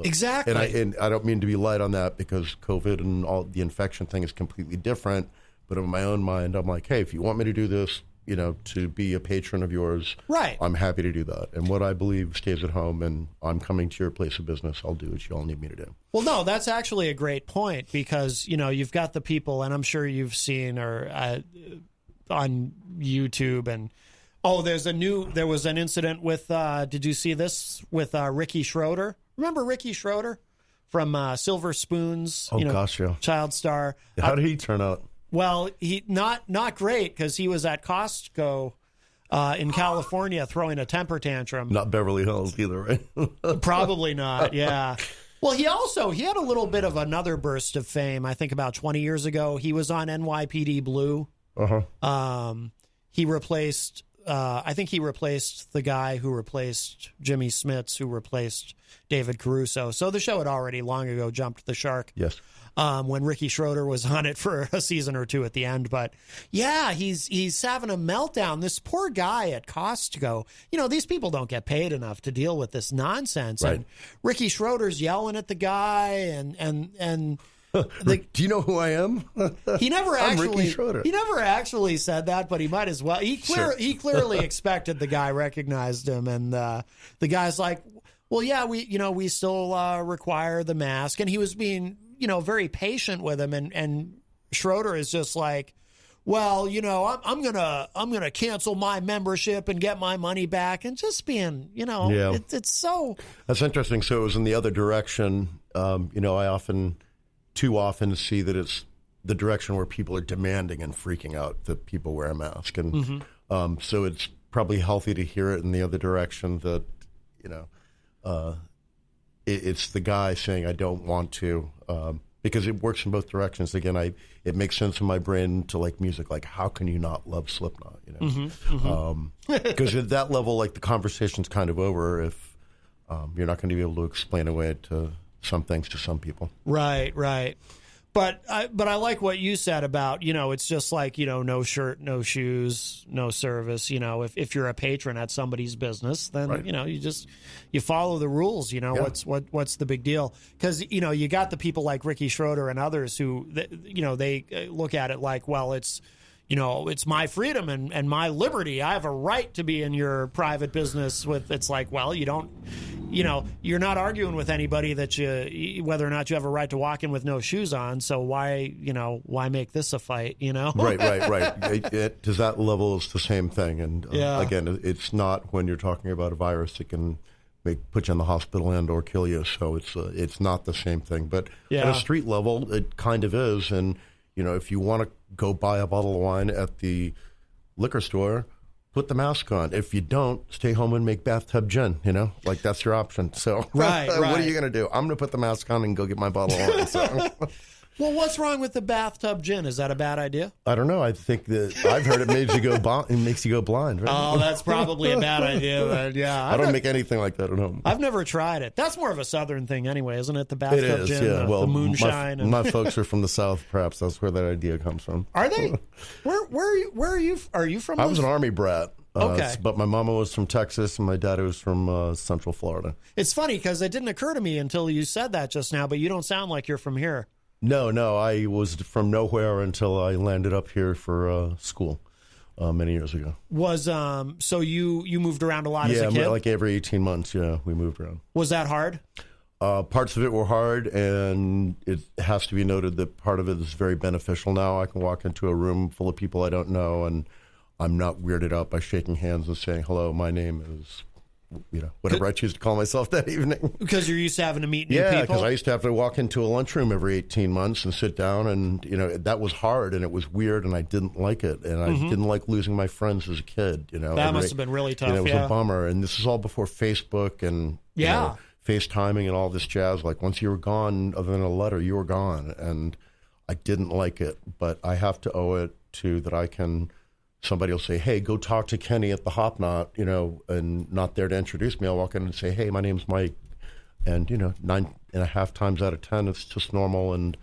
Exactly. And I don't mean to be light on that because COVID and all the infection thing is completely different. But in my own mind, I'm like, hey, if you want me to do this, to be a patron of yours, I'm happy to do that. And what I believe stays at home, and I'm coming to your place of business, I'll do what you all need me to do. Well, no, that's actually a great point because, you've got the people, and I'm sure you've seen on YouTube, and, there was an incident with, did you see this, with Ricky Schroeder? Remember Ricky Schroeder from Silver Spoons? Gosh, yeah. Child star. How did he turn out? Well, he not great because he was at Costco in California throwing a temper tantrum. Not Beverly Hills either, right? Probably not. Yeah. Well, he had a little bit of another burst of fame. I think about 20 years ago, he was on NYPD Blue. He replaced. I think he replaced the guy who replaced Jimmy Smits, who replaced David Caruso. So the show had already long ago jumped the shark. Yes. When Ricky Schroeder was on it for a season or two at the end. But yeah, he's having a meltdown. This poor guy at Costco, these people don't get paid enough to deal with this nonsense. Right. And Ricky Schroeder's yelling at the guy and do you know who I am? He never I'm Ricky Schroeder. He never actually said that, but he might as well. He clearly expected the guy recognized him, and the guy's like, well, yeah, we still require the mask, and he was being very patient with him, and Schroeder is just like, well, I'm gonna cancel my membership and get my money back, and just being, it's so. That's interesting. So it was in the other direction. I too often see that it's the direction where people are demanding and freaking out that people wear a mask, and so it's probably healthy to hear it in the other direction that it's the guy saying I don't want to, because it works in both directions. Again, it makes sense in my brain to like music. Like, how can you not love Slipknot? Because at that level, like the conversation's kind of over if you're not going to be able to explain away to some things to some people. Right. But I like what you said about, it's just like, no shirt, no shoes, no service. If you're a patron at somebody's business, then, you follow the rules, what's the big deal? Because, you got the people like Ricky Schroeder and others who, they look at it like, well, it's my freedom and my liberty. I have a right to be in your private business it's like, well, you don't, you're not arguing with anybody whether or not you have a right to walk in with no shoes on. So why make this a fight, Right. To that level, it's the same thing. And again, it's not when you're talking about a virus that can put you in the hospital and or kill you. So it's not the same thing. But at a street level, it kind of is. And, if you want to go buy a bottle of wine at the liquor store, put the mask on. If you don't, stay home and make bathtub gin, like that's your option. So right. What are you going to do? I'm going to put the mask on and go get my bottle of wine. So. Well, what's wrong with the bathtub gin? Is that a bad idea? I don't know. I think that I've heard it makes you go blind. Right? Oh, that's probably a bad idea. But yeah, I don't make anything like that at home. I've never tried it. That's more of a Southern thing anyway, isn't it? The bathtub gin, yeah. the moonshine. My folks are from the South. Perhaps that's where that idea comes from. Are they? Where are you? Are you from? I was an Army brat. Okay. But my mama was from Texas and my dad was from Central Florida. It's funny because it didn't occur to me until you said that just now, but you don't sound like you're from here. No. I was from nowhere until I landed up here for school many years ago. So you moved around a lot as a kid? Yeah, like every 18 months, we moved around. Was that hard? Parts of it were hard, and it has to be noted that part of it is very beneficial now. I can walk into a room full of people I don't know, and I'm not weirded out by shaking hands and saying, hello, my name is, whatever I choose to call myself that evening. Because you're used to having to meet new people? Yeah, because I used to have to walk into a lunchroom every 18 months and sit down, and, that was hard, and it was weird, and I didn't like it, and I didn't like losing my friends as a kid, That must have been really tough, It was a bummer, and this is all before Facebook and, FaceTiming and all this jazz. Like, once you were gone, other than a letter, you were gone, and I didn't like it, but I have to owe it to that I can... Somebody will say, hey, go talk to Kenny at the Hop Knot, and not there to introduce me. I'll walk in and say, hey, my name's Mike. And, 9.5 times out of 10, it's just normal. And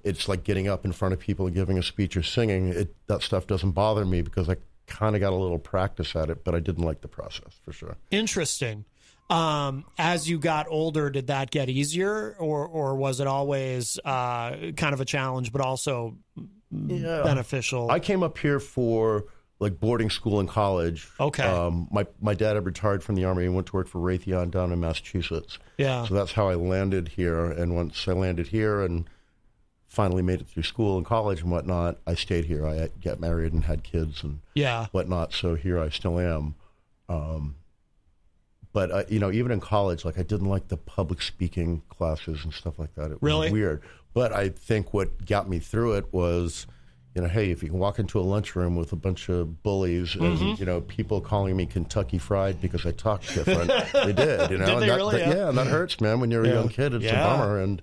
it's like getting up in front of people and giving a speech or singing. That stuff doesn't bother me because I kind of got a little practice at it, but I didn't like the process for sure. Interesting. As you got older, did that get easier or was it always kind of a challenge, but also beneficial? I came up here for like boarding school and college. Okay. My dad had retired from the Army and went to work for Raytheon down in Massachusetts. Yeah. So that's how I landed here. And once I landed here and finally made it through school and college and whatnot, I stayed here. I got married and had kids and whatnot. So here I still am. But, even in college, like I didn't like the public speaking classes and stuff like that. It was weird. But I think what got me through it was, hey, if you can walk into a lunchroom with a bunch of bullies and, people calling me Kentucky Fried because I talk different, they did, Did they really? Yeah, and that hurts, man. When you're a young kid, it's a bummer. And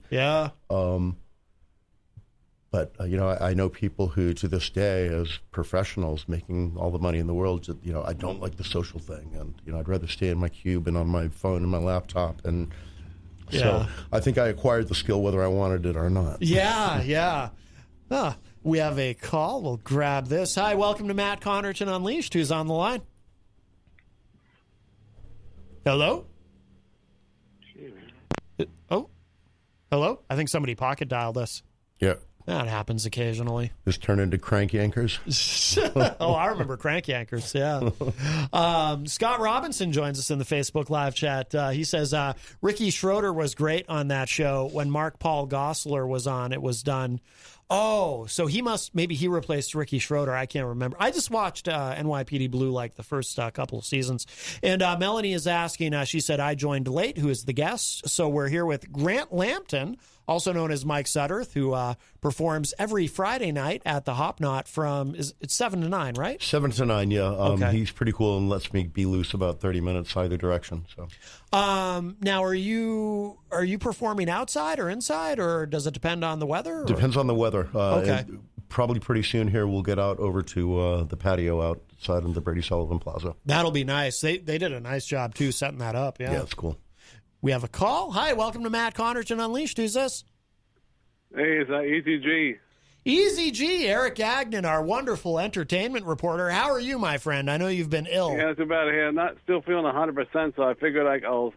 But, I know people who, to this day, as professionals making all the money in the world, I don't like the social thing. And, I'd rather stay in my cube and on my phone and my laptop. And so I think I acquired the skill whether I wanted it or not. Yeah. We have a call. We'll grab this. Hi, welcome to Matt Connarton Unleashed. Who's on the line? Hello? Oh, hello? I think somebody pocket dialed us. Yeah. That happens occasionally. Just turn into crank yankers. Oh, I remember crank yankers, yeah. Scott Robinson joins us in the Facebook live chat. He says, Ricky Schroeder was great on that show. When Mark Paul Gosselaar was on, it was done. Oh, so maybe he replaced Ricky Schroeder. I can't remember. I just watched NYPD Blue like the first couple of seasons. And Melanie is asking, she said, I joined late, who is the guest. So we're here with Grant Lampton, also known as Mike Sudderth, who performs every Friday night at the Hop Knot from, it's 7 to 9, right? 7 to 9, yeah. Okay. He's pretty cool and lets me be loose about 30 minutes either direction. So, now, are you performing outside or inside, or does it depend on the weather? Or? Depends on the weather. Okay. Probably pretty soon here we'll get out over to the patio outside in the Brady Sullivan Plaza. That'll be nice. They did a nice job, too, setting that up. Yeah, it's cool. We have a call. Hi, welcome to Matt Connarton Unleashed. Who's this? Hey, it's Eazy-G. Eazy-G, Eric Gagnon, our wonderful entertainment reporter. How are you, my friend? I know you've been ill. Yeah, it's about here. I'm not still feeling 100%, so I figured I'll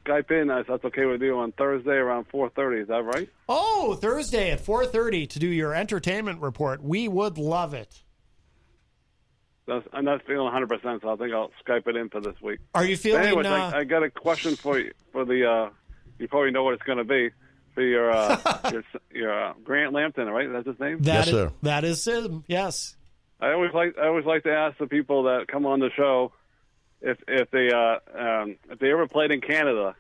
Skype in. If that's okay with you on Thursday around 4:30. Is that right? Oh, Thursday at 4:30 to do your entertainment report. We would love it. I'm not feeling 100%, so I think I'll Skype it in for this week. Are you feeling? Anyways, I got a question for you. You probably know what it's going to be. For your Grant Lampton, right? That's his name. Yes, sir. That is him. Yes. I always like to ask the people that come on the show if they ever played in Canada.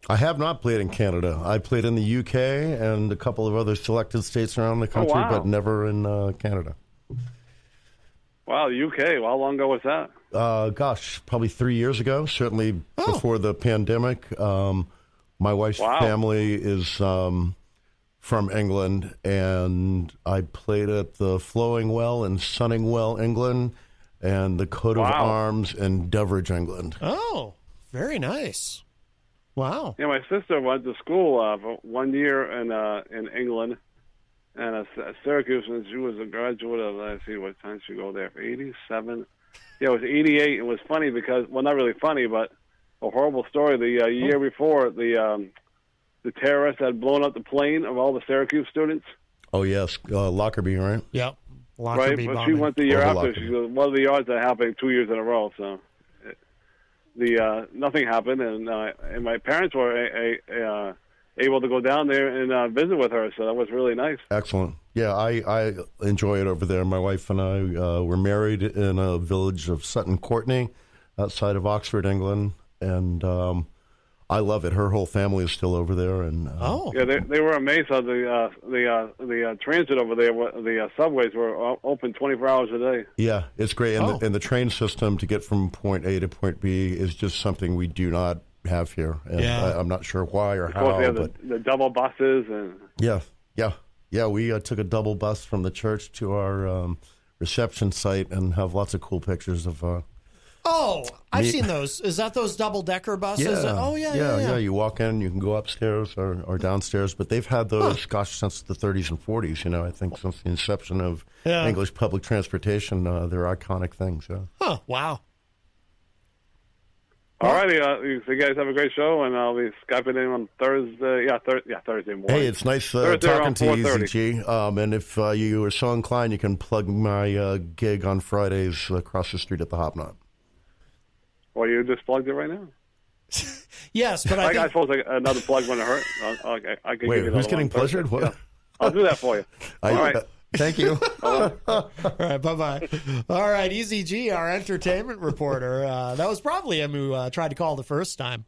I have not played in Canada. I played in the UK and a couple of other selected states around the country, but never in Canada. Wow, the UK. How long ago was that? Probably 3 years ago. Certainly before the pandemic. My wife's family is from England, and I played at the Flowing Well in Sunningwell, England, and the Coat of Arms in Doveridge, England. Oh, very nice. Wow. Yeah, my sister went to school for 1 year in England and at Syracuse, and she was a graduate of, let's see, what time did she go there? 87? Yeah, it was 88. It was funny because, well, not really funny, but a horrible story. The year before, the the terrorists had blown up the plane of all the Syracuse students. Oh, yes. Lockerbie, right? Yep. Right, Lockerbie but bombing. she went the year Over after. Lockerbie. She goes, one of the yards that happened 2 years in a row. So nothing happened, and my parents were able to go down there and visit with her. So that was really nice. Excellent. Yeah, I enjoy it over there. My wife and I were married in a village of Sutton Courtenay outside of Oxford, England, and I love it. Her whole family is still over there, and yeah, they were amazed how the transit over there, the subways were open 24 hours a day. yeah, it's great. And the train system to get from point A to point B is just something we do not have here, and Yeah. I'm not sure why or Of how. course, they have But the double buses and. yeah. We took a double bus from the church to our reception site and have lots of cool pictures of. I've seen those. Is that those double-decker buses? Yeah. Oh, yeah. You walk in, you can go upstairs or downstairs, but they've had those, since the 30s and 40s. I think since the inception of English public transportation, they're iconic things. Yeah. Huh, wow. All righty, you guys have a great show, and I'll be Skyping in on Thursday. Thursday morning. Hey, it's nice Thursday talking around to you, 4:30. Eazy-G. And if you are so inclined, you can plug my gig on Fridays across the street at the Hopknot. Well, you just plugged it right now. Yes, but I I think... suppose another plug wouldn't hurt. Okay, I can Wait, give you who's another getting one Thursday. pleasured? What? Yeah. I'll do that for you. All right. Thank you. All right, bye-bye. All right, Eazy-G, our entertainment reporter. That was probably him who tried to call the first time.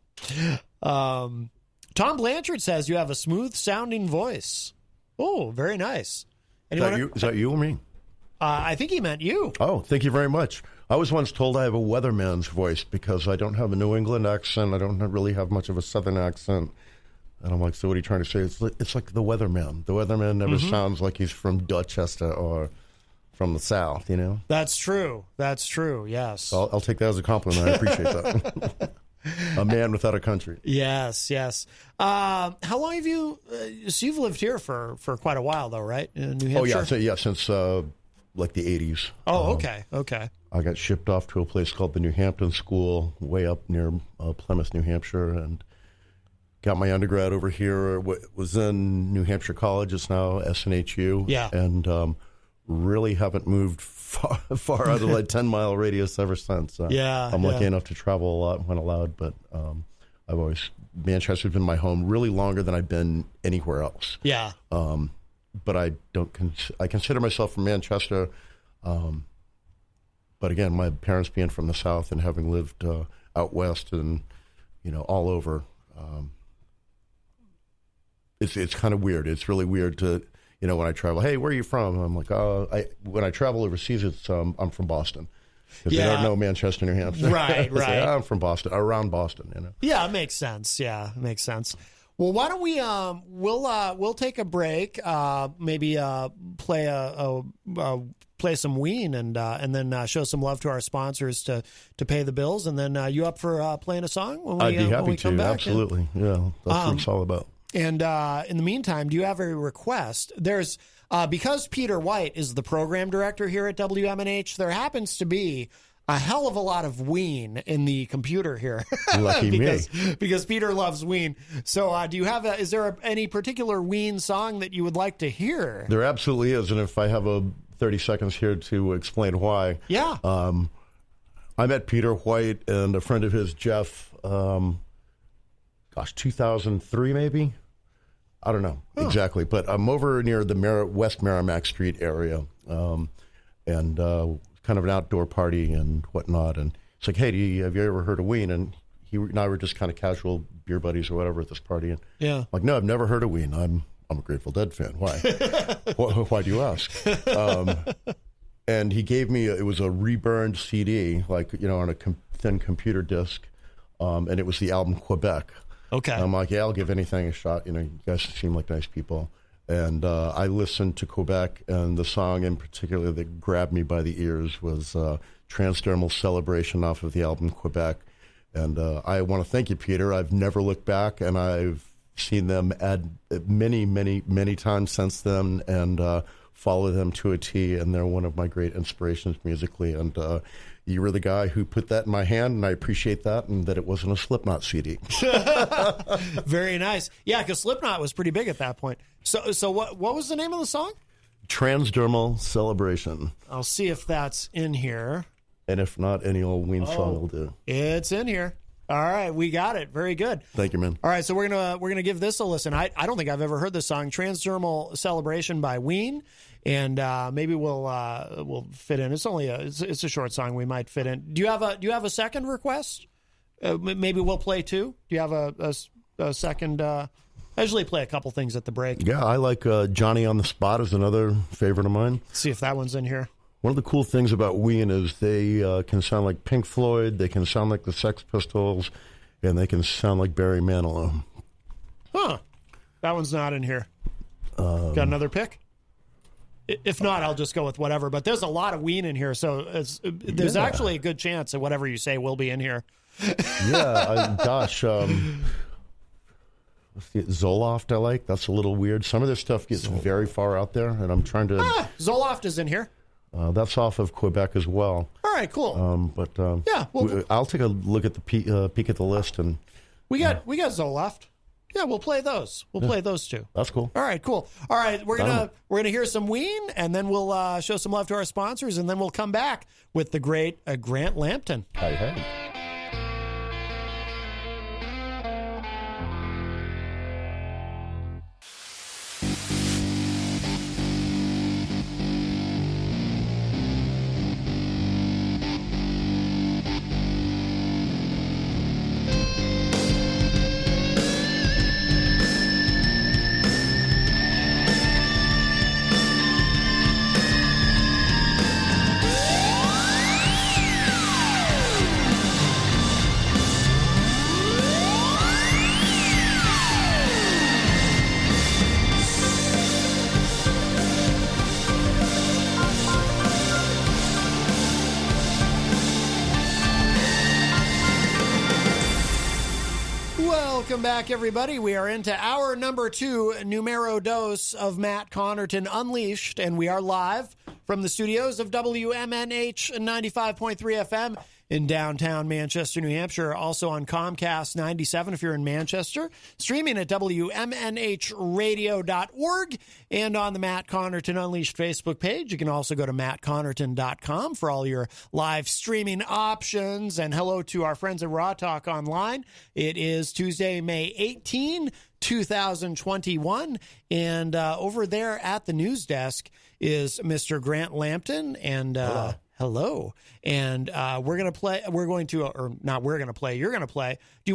Tom Blanchard says you have a smooth-sounding voice. Oh, very nice. Is that you or me? I think he meant you. Oh, thank you very much. I was once told I have a weatherman's voice because I don't have a New England accent. I don't really have much of a Southern accent. And I'm like, so what are you trying to say? It's like the weatherman. The weatherman never sounds like he's from Dorchester or from the South, That's true. That's true, yes. So I'll take that as a compliment. I appreciate that. A man without a country. Yes. How long have you... so you've lived here for quite a while, though, right? In New Hampshire? Oh, yeah. Since like the 80s. Oh, okay. I got shipped off to a place called the New Hampton School, way up near Plymouth, New Hampshire, and got my undergrad over here. Was in New Hampshire College. It's now SNHU. Yeah. And really haven't moved far out of like 10-mile radius ever since. I'm lucky enough to travel a lot when allowed, but Manchester's been my home really longer than I've been anywhere else. Yeah. But I I consider myself from Manchester. But again, my parents being from the South and having lived out west and all over, it's kind of weird. It's really weird to when I travel. Hey, where are you from? I'm like, when I travel overseas, it's I'm from Boston. Because they don't know Manchester, New Hampshire. Right. I'm from Boston, around Boston. Yeah, it makes sense. Well, why don't we? We'll take a break. Maybe play some Ween and then show some love to our sponsors to pay the bills. And then you up for playing a song? When we, I'd be happy when we come to. back? Absolutely. Yeah, that's what it's all about. And in the meantime, do you have a request? There's because Peter White is the program director here at WMNH. There happens to be a hell of a lot of Ween in the computer here. Lucky me. Because Peter loves Ween. So do you have is there any particular Ween song that you would like to hear? There absolutely is. And if I have 30 seconds here to explain why. Yeah. I met Peter White and a friend of his, Jeff, 2003 maybe? I don't know exactly. But I'm over near the West Merrimack Street area. And kind of an outdoor party and whatnot. And it's like, hey, have you ever heard of Ween? And he and I were just kind of casual beer buddies or whatever at this party. And I'm like, no, I've never heard of Ween. I'm a Grateful Dead fan. Why? Why do you ask? And he gave me, it was a reburned CD, like, on a thin computer disc. And it was the album Quebec. Okay. And I'm like, yeah, I'll give anything a shot. You guys seem like nice people. And I listened to Quebec, and the song in particular that grabbed me by the ears was Transdermal Celebration off of the album Quebec. And I want to thank you, Peter. I've never looked back, and I've seen them add many, many, many times since then and follow them to a T, and they're one of my great inspirations musically. And you were the guy who put that in my hand, and I appreciate that, and that it wasn't a Slipknot CD. Very nice. Yeah, because Slipknot was pretty big at that point. So what was the name of the song? Transdermal Celebration. I'll see if that's in here. And if not, any old Ween song will do. It's in here. All right, we got it. Very good. Thank you, man. All right, so we're gonna give this a listen. I don't think I've ever heard this song, "Transdermal Celebration" by Ween, and maybe we'll fit in. It's only it's a short song. We might fit in. Do you have a second request? Maybe we'll play two. Do you have a second? I usually play a couple things at the break. Yeah, I like Johnny on the Spot is another favorite of mine. Let's see if that one's in here. One of the cool things about Ween is they can sound like Pink Floyd, they can sound like the Sex Pistols, and they can sound like Barry Manilow. Huh. That one's not in here. Got another pick? If not, I'll just go with whatever. But there's a lot of Ween in here, so there's actually a good chance that whatever you say will be in here. Yeah, gosh. Zoloft I like. That's a little weird. Some of this stuff gets very far out there, and I'm trying to... Zoloft is in here. That's off of Quebec as well. All right, cool. Yeah, I'll take a look at the peek at the list, and we got Zoloft. Yeah, we'll play those. We'll play those two. That's cool. All right, cool. All right, we're gonna hear some Ween, and then we'll show some love to our sponsors, and then we'll come back with the great Grant Lampton. Hey. Welcome back, everybody. We are into hour number 2, numero dos of Matt Connarton Unleashed, and we are live from the studios of WMNH 95.3 FM in downtown Manchester, New Hampshire. Also on Comcast 97 if you're in Manchester. Streaming at WMNHradio.org and on the Matt Connarton Unleashed Facebook page. You can also go to mattconnerton.com for all your live streaming options. And hello to our friends at Raw Talk Online. It is Tuesday, May 18, 2021. And over there at the news desk is Mr. Grant Lampton. And hello. And you're going to play. Do you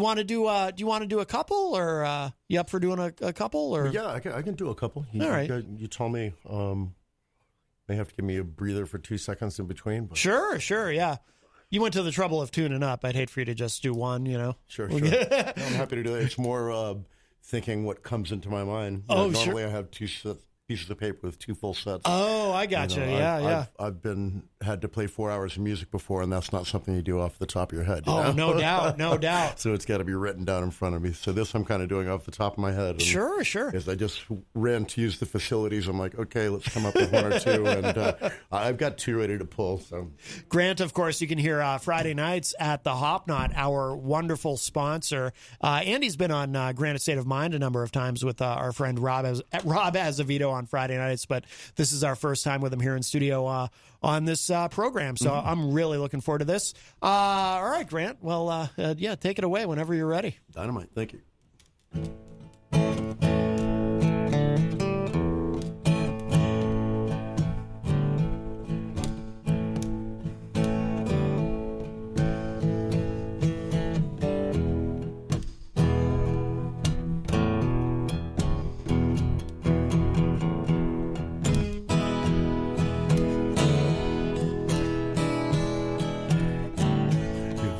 want to do a couple, or you up for doing a couple, or? Yeah, I can do a couple. All right. You told me may have to give me a breather for 2 seconds in between. But... Sure, yeah. You went to the trouble of tuning up. I'd hate for you to just do one, Sure. No, I'm happy to do it. It's more thinking what comes into my mind. Normally sure. I have two pieces of paper with 2 full sets. Oh, I gotcha. Yeah. I've had to play 4 hours of music before, and that's not something you do off the top of your head. No doubt. So it's got to be written down in front of me. So this I'm kind of doing off the top of my head. And sure. As I just ran to use the facilities, I'm like, okay, let's come up with 1 or 2, and I've got 2 ready to pull. So Grant, of course, you can hear Friday nights at the Hop Knot, our wonderful sponsor. Andy's been on Granite State of Mind a number of times with our friend Rob Azevedo on Friday nights, but this is our first time with him here in studio on this program, so I'm really looking forward to this. All right, Grant. Well, take it away whenever you're ready. Dynamite. Thank you.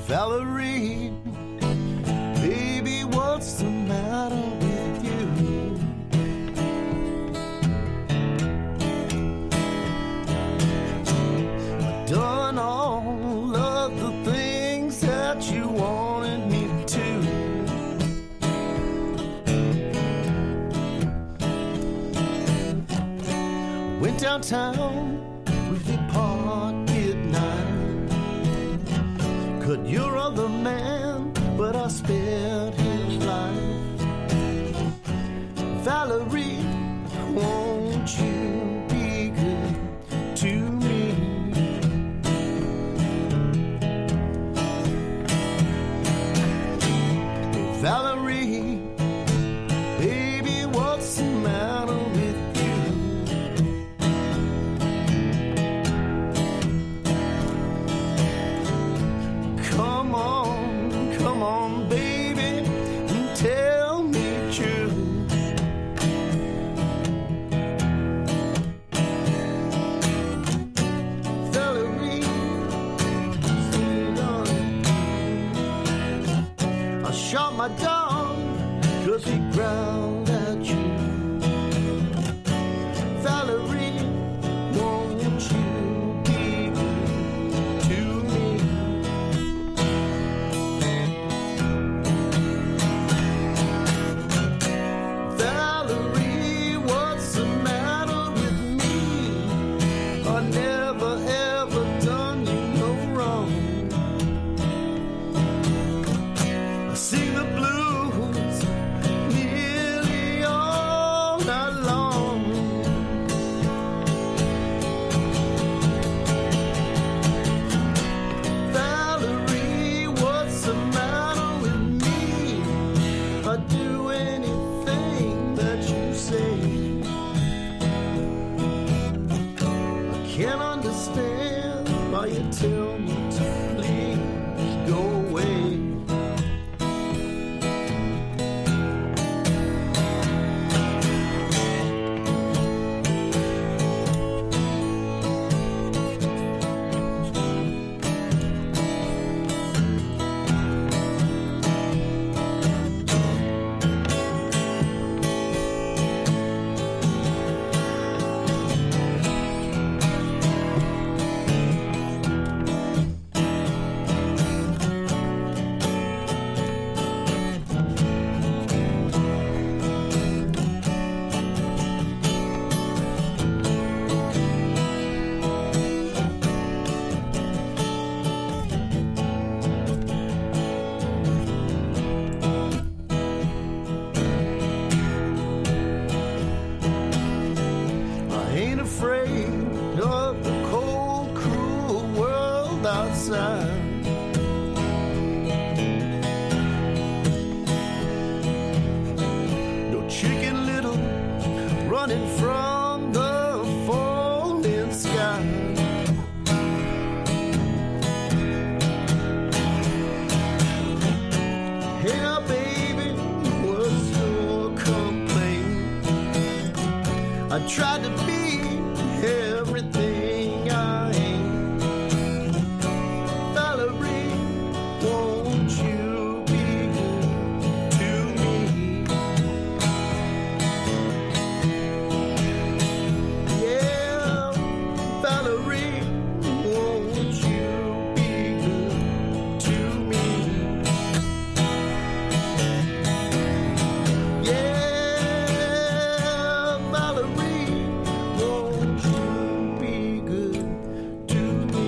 Valerie, baby, what's the matter with you? I've done all of the things that you wanted me to. Went downtown, really parked midnight. spared his life. Valerie, won't you be good to me? Valerie, baby, what's the matter with you? Come on, baby, and tell me true. Valerie, I shot my dog 'cause he growled at you. Valerie, won't you be good to me? Valerie, what's the matter with me? I never ever done you no wrong. I sing the blues nearly all night long. Valerie, what's the matter with me? I'd do anything that you say. I can't understand why you tell me to please go away. I ain't afraid of the cold, cruel world outside. No chicken little running from the falling sky. Hey, baby, what's your complaint? I tried to be everything I ain't. Valerie, won't you be good to me? Yeah, Valerie, won't you be good to me? Yeah, Valerie, won't you be good to me?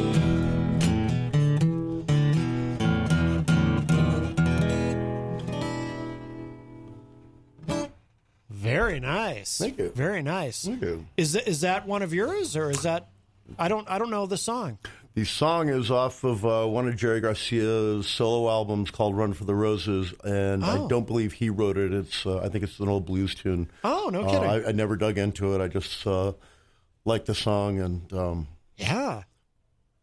Very nice. Thank you. Very nice. Thank you. Is that one of yours, or is that? I don't know the song. The song is off of one of Jerry Garcia's solo albums called "Run for the Roses," and I don't believe he wrote it. It's I think it's an old blues tune. Oh, no kidding. I never dug into it. I just liked the song, and Yeah.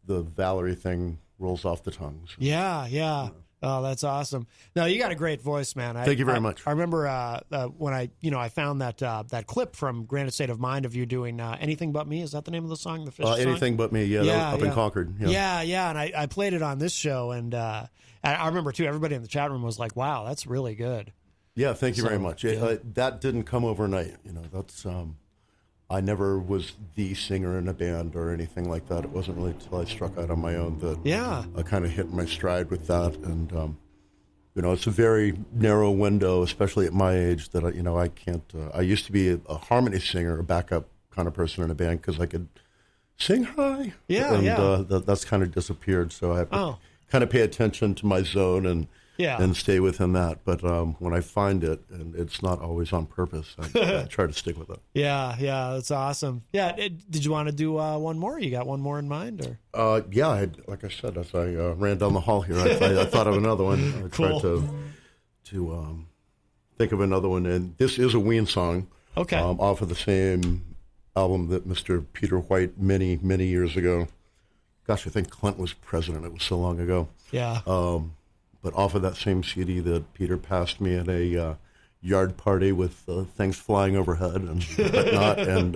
the Valerie thing rolls off the tongue. So. Yeah. Oh, that's awesome. No, you got a great voice, man. Thank you very much. I remember when I found that clip from Granite State of Mind of you doing Anything But Me. Is that the name of the song? The Fish song? Anything But Me, yeah, that was up in Concord. Yeah. And I played it on this show, and I remember, too, everybody in the chat room was like, wow, that's really good. Yeah, thank you very much. Yeah. That didn't come overnight. That's I never was the singer in a band or anything like that. It wasn't really until I struck out on my own that I kind of hit my stride with that. And, it's a very narrow window, especially at my age, that, I can't. I used to be a harmony singer, a backup kind of person in a band because I could sing high. Yeah, and that's kind of disappeared. So I have to kind of pay attention to my zone and and stay within that. But when I find it, and it's not always on purpose, I try to stick with it. Yeah, that's awesome. Yeah, did you want to do one more? You got one more in mind, or? Yeah, like I said, as I ran down the hall here, I thought of another one. I tried to think of another one, and this is a Ween song. Okay. Off of the same album that Mr. Peter White many years ago. Gosh, I think Clint was president. It was so long ago. Yeah. But off of that same CD that Peter passed me at a yard party with things flying overhead and whatnot, and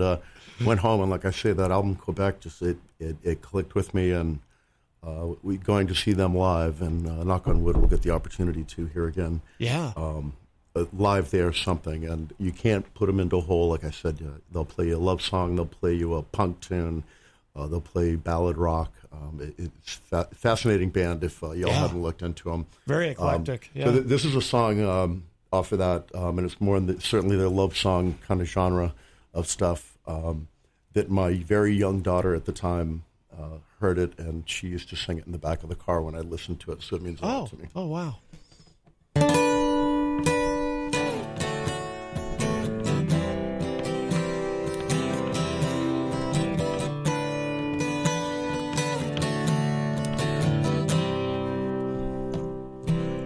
went home. And like I say, that album Quebec just it clicked with me, and we going to see them live. And knock on wood, we'll get the opportunity to here again. Yeah. Live there something, and you can't put them into a hole. Like I said, they'll play you a love song, they'll play you a punk tune, they'll play ballad rock. It's a fascinating band if y'all haven't looked into them. Very eclectic. So this is a song off of that, and it's more in certainly their love song kind of genre of stuff that my very young daughter at the time heard it, and she used to sing it in the back of the car when I listened to it, so it means a lot to me. Oh, wow.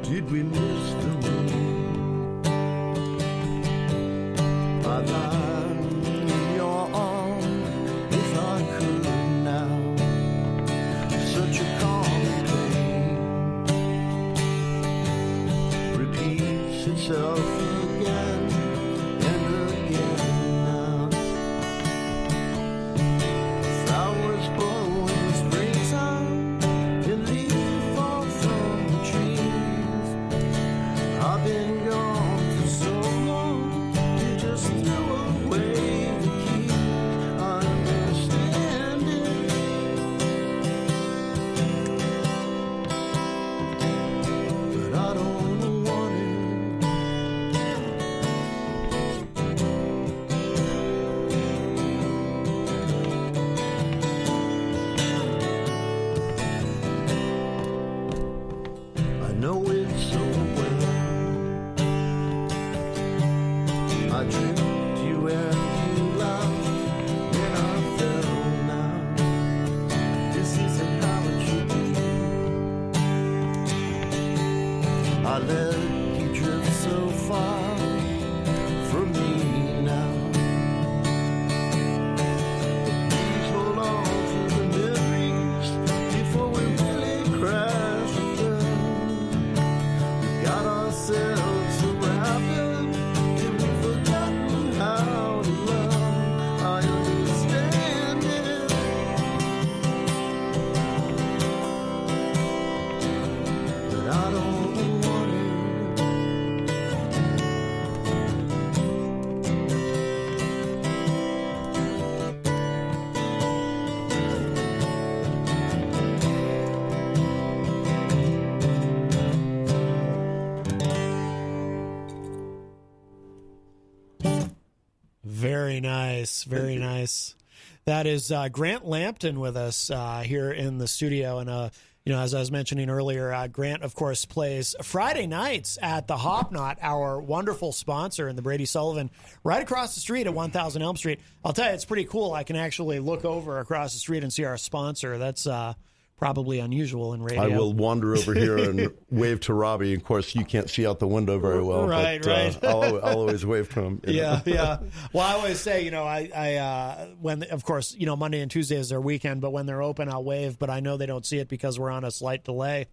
Did we miss the moon? I'd lie in your arms if I could now. Such a calm pain repeats itself again and again now. Flowers blow in springtime and leaves fall from the trees. I've been gone for so long, you just threw away the key. I understand it, but I don't want it. I know it so well. I tricked you and you laughed, then I fell now. This isn't how it should be. I let you drift so far from me now. Please hold on to the memories before we really crash and burn. We got ourselves so wrapped up that we've forgotten how to love. I understand it, but I don't want it. Very nice. Very nice. That is Grant Lampton with us here in the studio. And, as I was mentioning earlier, Grant, of course, plays Friday nights at the Hop Knot, our wonderful sponsor in the Brady Sullivan, right across the street at 1000 Elm Street. I'll tell you, it's pretty cool. I can actually look over across the street and see our sponsor. That's probably unusual in radio. I will wander over here and wave to Robbie. Of course, you can't see out the window very well. Right, but, right. I'll always wave to him. Yeah. Well, I always say, when, of course, Monday and Tuesday is their weekend, but when they're open, I'll wave. But I know they don't see it because we're on a slight delay.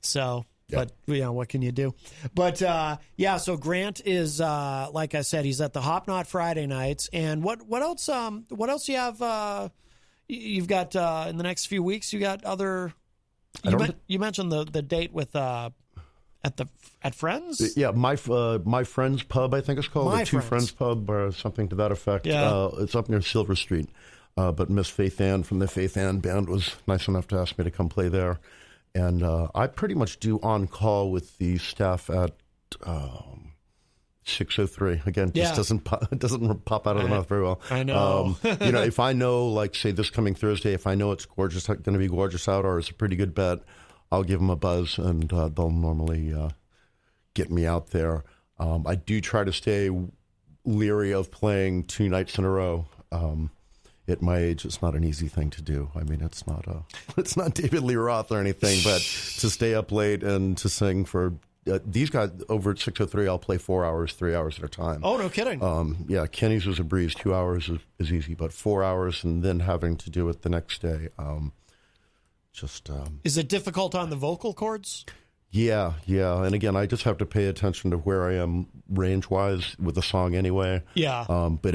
So, but what can you do? But so Grant is, like I said, he's at the Hop Knot Friday nights. And what else? What else do you have? You've got in the next few weeks. You got other. You mentioned the date with at Friends. Yeah, my Friends Pub, I think it's called the Two Friends Pub or something to that effect. Yeah. It's up near Silver Street. But Miss Faith Ann from the Faith Ann Band was nice enough to ask me to come play there, and I pretty much do on call with the staff at 603. Again, just doesn't pop out of the mouth very well. I know. If I know, like, say this coming Thursday, if I know it's going to be gorgeous out or it's a pretty good bet, I'll give them a buzz, and they'll normally getting me out there. I do try to stay leery of playing 2 nights in a row. At my age, it's not an easy thing to do. I mean, it's not David Lee Roth or anything, but to stay up late and to sing for these guys over at 603, I'll play 4 hours, 3 hours at a time. Oh, no kidding. Yeah, Kenny's was a breeze. 2 hours is easy, but 4 hours and then having to do it the next day, Is it difficult on the vocal cords? Yeah. And again, I just have to pay attention to where I am range-wise with the song anyway. Yeah. But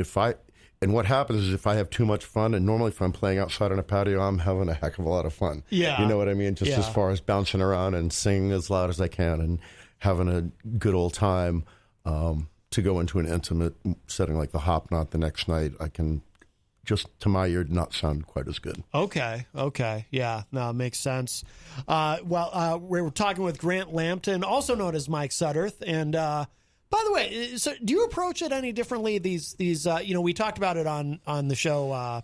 and what happens is if I have too much fun, and normally if I'm playing outside on a patio, I'm having a heck of a lot of fun. Yeah. You know what I mean? Just as far as bouncing around and singing as loud as I can and having a good old time. To go into an intimate setting like the Hop Knot the next night, I can just, to my ear, not sound quite as good. Okay. Yeah, no, it makes sense. We were talking with Grant Lampton, also known as Mike Sudderth, and by the way, so do you approach it any differently? These we talked about it on the show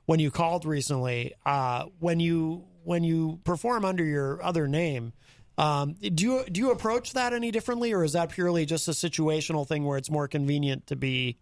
when you called recently. When you perform under your other name, do you approach that any differently, or is that purely just a situational thing where it's more convenient to be?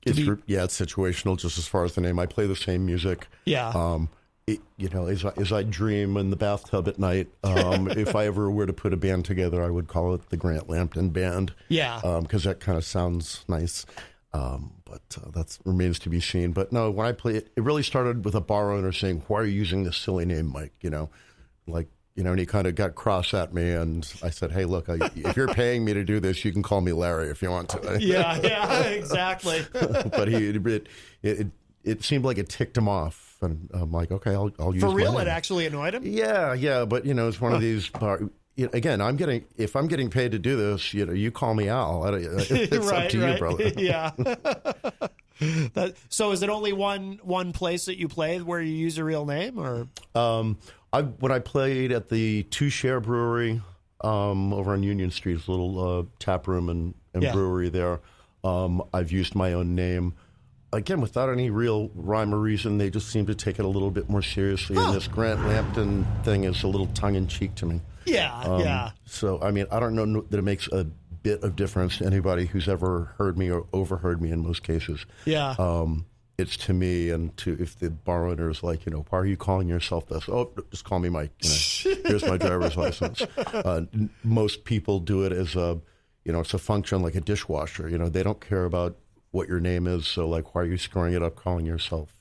It's situational. Just as far as the name, I play the same music. Yeah. As I dream in the bathtub at night, if I ever were to put a band together, I would call it the Grant Lampton Band. Yeah. Because that kind of sounds nice. But that remains to be seen. But no, when I play it, it really started with a bar owner saying, "Why are you using this silly name, Mike?" And he kind of got cross at me, and I said, "Hey, look, if you're paying me to do this, you can call me Larry if you want to." Yeah, exactly. But it seemed like it ticked him off, and I'm like, "Okay, I'll use." For real, my name. it actually annoyed him. Yeah, but it's one of these. Again, if I'm getting paid to do this, you call me Al. It's up to you, brother. Yeah. So is it only one place that you play where you use a real name, or? When I played at the Two Share Brewery over on Union Street, it's a little tap room and brewery there, I've used my own name. Again, without any real rhyme or reason, they just seem to take it a little bit more seriously. And this Grant Lampton thing is a little tongue-in-cheek to me. Yeah. So, I mean, I don't know that it makes a bit of difference to anybody who's ever heard me or overheard me in most cases. Yeah. It's to me, and if the bar owner is like, why are you calling yourself this? Oh, just call me Mike. Here's my driver's license. Most people do it as it's a function like a dishwasher. They don't care about what your name is. So, like, why are you screwing it up calling yourself,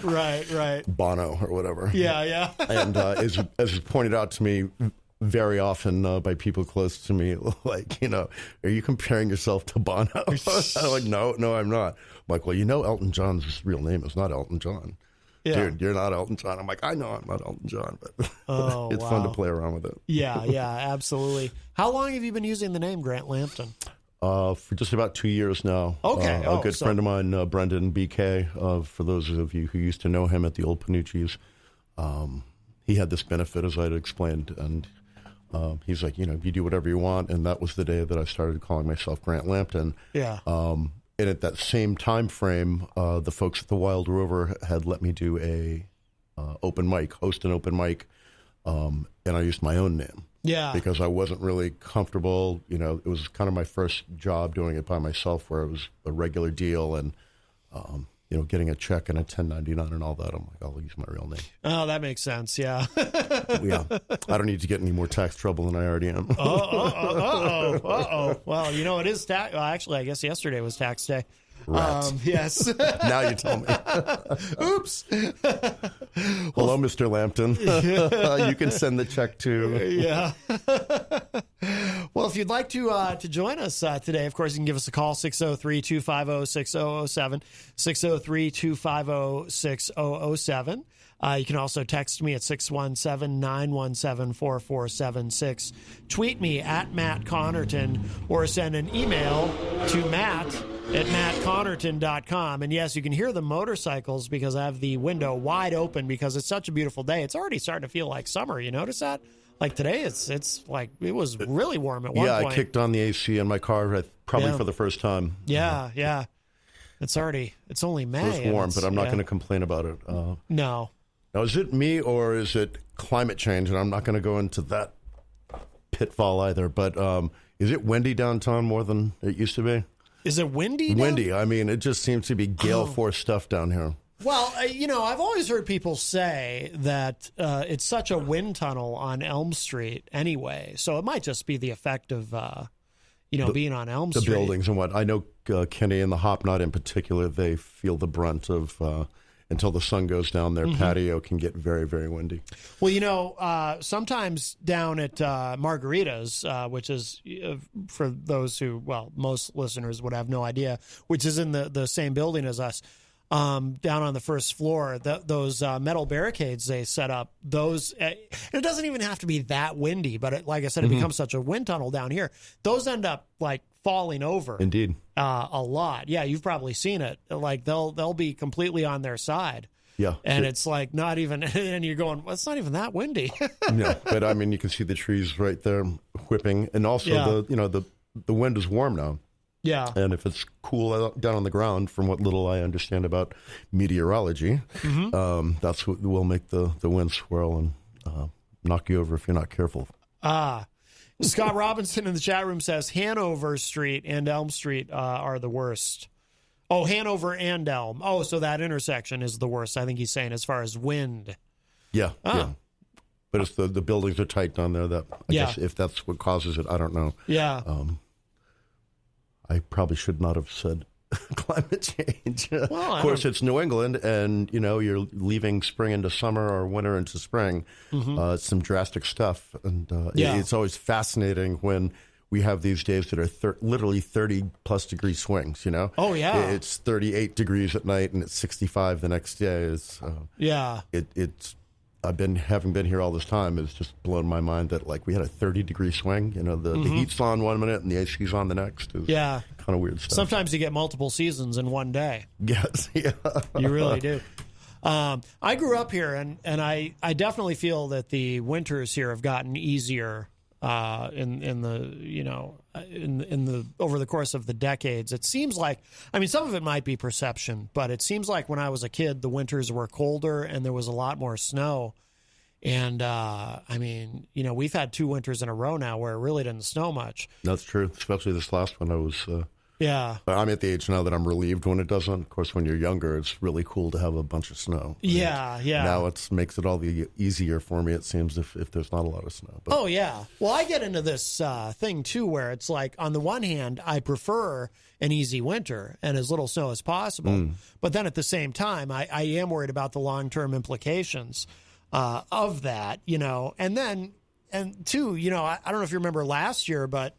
Right. Bono or whatever. Yeah. And as is pointed out to me very often by people close to me, like, are you comparing yourself to Bono? I'm like, no, I'm not. I'm like, well, Elton John's real name is not Elton John. Yeah. Dude, you're not Elton John. I'm like, I know I'm not Elton John, but it's wow. fun to play around with it. Yeah, absolutely. How long have you been using the name Grant Lampton? For just about 2 years now. Okay. A good friend of mine, Brendan BK, for those of you who used to know him at the old Panucci's, he had this benefit, as I'd explained, and he's like, you do whatever you want, and that was the day that I started calling myself Grant Lampton. Yeah. And at that same time frame, the folks at the Wild Rover had let me do a host an open mic, and I used my own name. Yeah. Because I wasn't really comfortable. It was kind of my first job doing it by myself, where it was a regular deal, and getting a check and a 1099 and all that. I'm like, I'll use my real name. Oh, that makes sense. Yeah. Yeah. I don't need to get any more tax trouble than I already am. Uh-oh. Well, it is tax. Well, actually, I guess yesterday was tax day. Rats. Yes. Now you tell me. Oops. Hello, Mr. Lampton. You can send the check to. Yeah. Well, if you'd like to join us today, of course, you can give us a call, 603-250-6007, 603-250-6007. You can also text me at 617-917-4476. Tweet me at Matt Connarton, or send an email to matt@mattconnerton.com. And yes, you can hear the motorcycles because I have the window wide open because it's such a beautiful day. It's already starting to feel like summer. You notice that? Like today, it's like it was really warm at one point. Yeah, I kicked on the AC in my car probably for the first time. Yeah. It's only May. So it's warm, but I'm not going to complain about it. No. Now, is it me or is it climate change? And I'm not going to go into that pitfall either, but Is it windy downtown more than it used to be? Is it windy? Windy. I mean, it just seems to be gale force stuff down here. Well, I've always heard people say that it's such a wind tunnel on Elm Street anyway, so it might just be the effect of, being on Elm Street. The buildings and what. I know Kenny and the Hop Knot in particular, they feel the brunt of, until the sun goes down, their patio can get very, very windy. Well, sometimes down at Margarita's, which is, for those who, most listeners would have no idea, which is in the same building as us, down on the first floor, those metal barricades they set up, those, it doesn't even have to be that windy, but like I said, it becomes such a wind tunnel down here. Those end up like falling over. Indeed. A lot. Yeah, you've probably seen it. Like they'll be completely on their side. Yeah. And it's like not even, and you're going, well, it's not even that windy. No, but I mean, you can see the trees right there whipping. And also the wind is warm now. Yeah. And if it's cool down on the ground, from what little I understand about meteorology, that's what will make the wind swirl and knock you over if you're not careful. Scott Robinson in the chat room says Hanover Street and Elm Street are the worst. Oh, Hanover and Elm. Oh, so that intersection is the worst, I think he's saying, as far as wind. Yeah, yeah. But it's the buildings are tight down there. That I guess if that's what causes it, I don't know. Yeah. I probably should not have said climate change. Well, of course, it's New England, and you're leaving spring into summer or winter into spring. It's some drastic stuff, and it's always fascinating when we have these days that are literally 30-plus degree swings. Oh yeah, it's 38 degrees at night, and it's 65 the next day. It's having been here all this time, it's just blown my mind that like we had a 30-degree swing. The heat's on one minute and the AC's on the next. It's kind of weird stuff. Sometimes you get multiple seasons in one day. Yes, yeah. You really do. I grew up here, and I definitely feel that the winters here have gotten easier in the over the course of the decades. It seems like, some of it might be perception, but it seems like when I was a kid, the winters were colder and there was a lot more snow. And we've had 2 winters in a row now where it really didn't snow much. That's true, especially this last one. Yeah. I'm at the age now that I'm relieved when it doesn't. Of course, when you're younger, it's really cool to have a bunch of snow. Yeah. Now it makes it all the easier for me, it seems, if there's not a lot of snow. But. Oh, yeah. Well, I get into this thing, too, where it's like, on the one hand, I prefer an easy winter and as little snow as possible. But then at the same time, I am worried about the long-term implications of that, And two, I don't know if you remember last year, but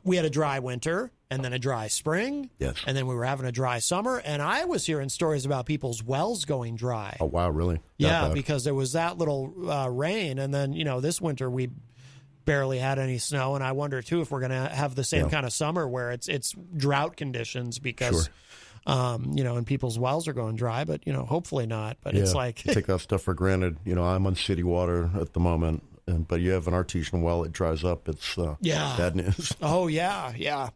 we had a dry winter and then a dry spring. Yes. And then we were having a dry summer. And I was hearing stories about people's wells going dry. Oh, wow, really? Yeah, because there was that little rain. And then, this winter we barely had any snow. And I wonder, too, if we're going to have the same kind of summer where it's drought conditions because, and people's wells are going dry. But, hopefully not. But it's like... You take that stuff for granted. I'm on city water at the moment. But you have an artesian well, it dries up. It's bad news. Oh, yeah.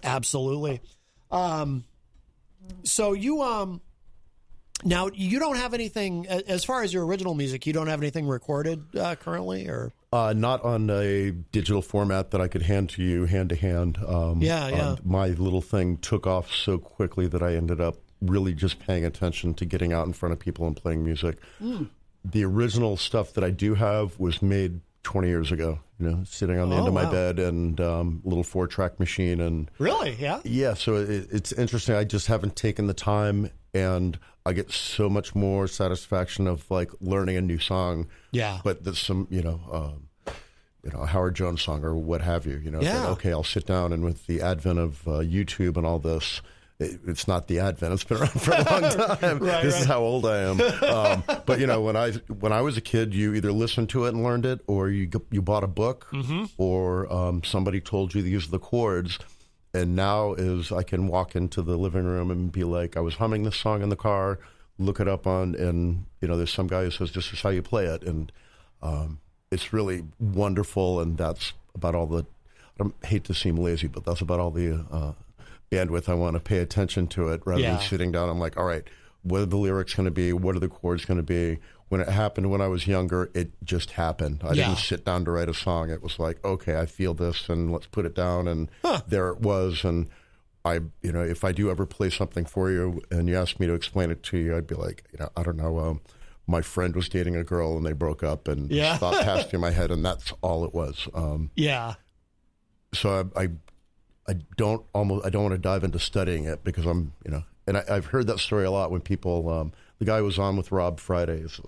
Absolutely. So you now you don't have anything as far as your original music. You don't have anything recorded currently, or not on a digital format that I could hand to you hand to hand. My little thing took off so quickly that I ended up really just paying attention to getting out in front of people and playing music. The original stuff that I do have was made 20 years ago, sitting on the end of my bed and little 4-track machine. And really? Yeah. Yeah. So it's interesting. I just haven't taken the time, and I get so much more satisfaction of like learning a new song. Yeah. But there's some, a Howard Jones song or what have you, that, okay, I'll sit down, and with the advent of YouTube and all this, it's not the advent. It's been around for a long time. This is how old I am. But when I was a kid, you either listened to it and learned it, or you bought a book, or somebody told you these are the chords. And now I can walk into the living room and be like, I was humming this song in the car, look it up and there's some guy who says this is how you play it, and it's really wonderful. And that's about all the. I hate to seem lazy, but that's about all the. Bandwidth. I want to pay attention to it rather than sitting down. I'm like, all right, what are the lyrics going to be? What are the chords going to be? when it happened when I was younger, it just happened. I didn't sit down to write a song. It was like, okay, I feel this, and let's put it down, and there it was. And if I do ever play something for you, and you ask me to explain it to you, I'd be like, I don't know. My friend was dating a girl, and they broke up, and this thought passed through my head, and that's all it was. So I don't want to dive into studying it because I'm, and I've heard that story a lot when people. The guy who was on with Rob Fridays.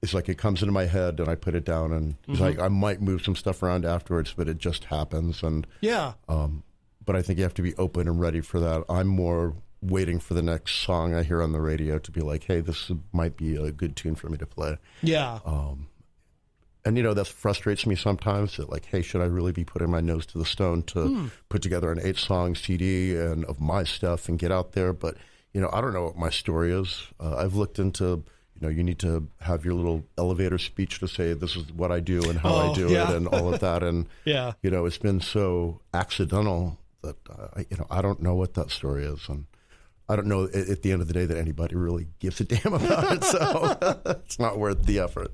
It's like it comes into my head and I put it down, and he's like, I might move some stuff around afterwards, but it just happens. And but I think you have to be open and ready for that. I'm more waiting for the next song I hear on the radio to be like, hey, this might be a good tune for me to play. And, that frustrates me sometimes. That like, hey, should I really be putting my nose to the stone to put together an 8-song CD and of my stuff and get out there? But, I don't know what my story is. I've looked into, you need to have your little elevator speech to say this is what I do and how I do it and all of that. And, it's been so accidental that, I don't know what that story is. And I don't know at the end of the day that anybody really gives a damn about it. So it's not worth the effort.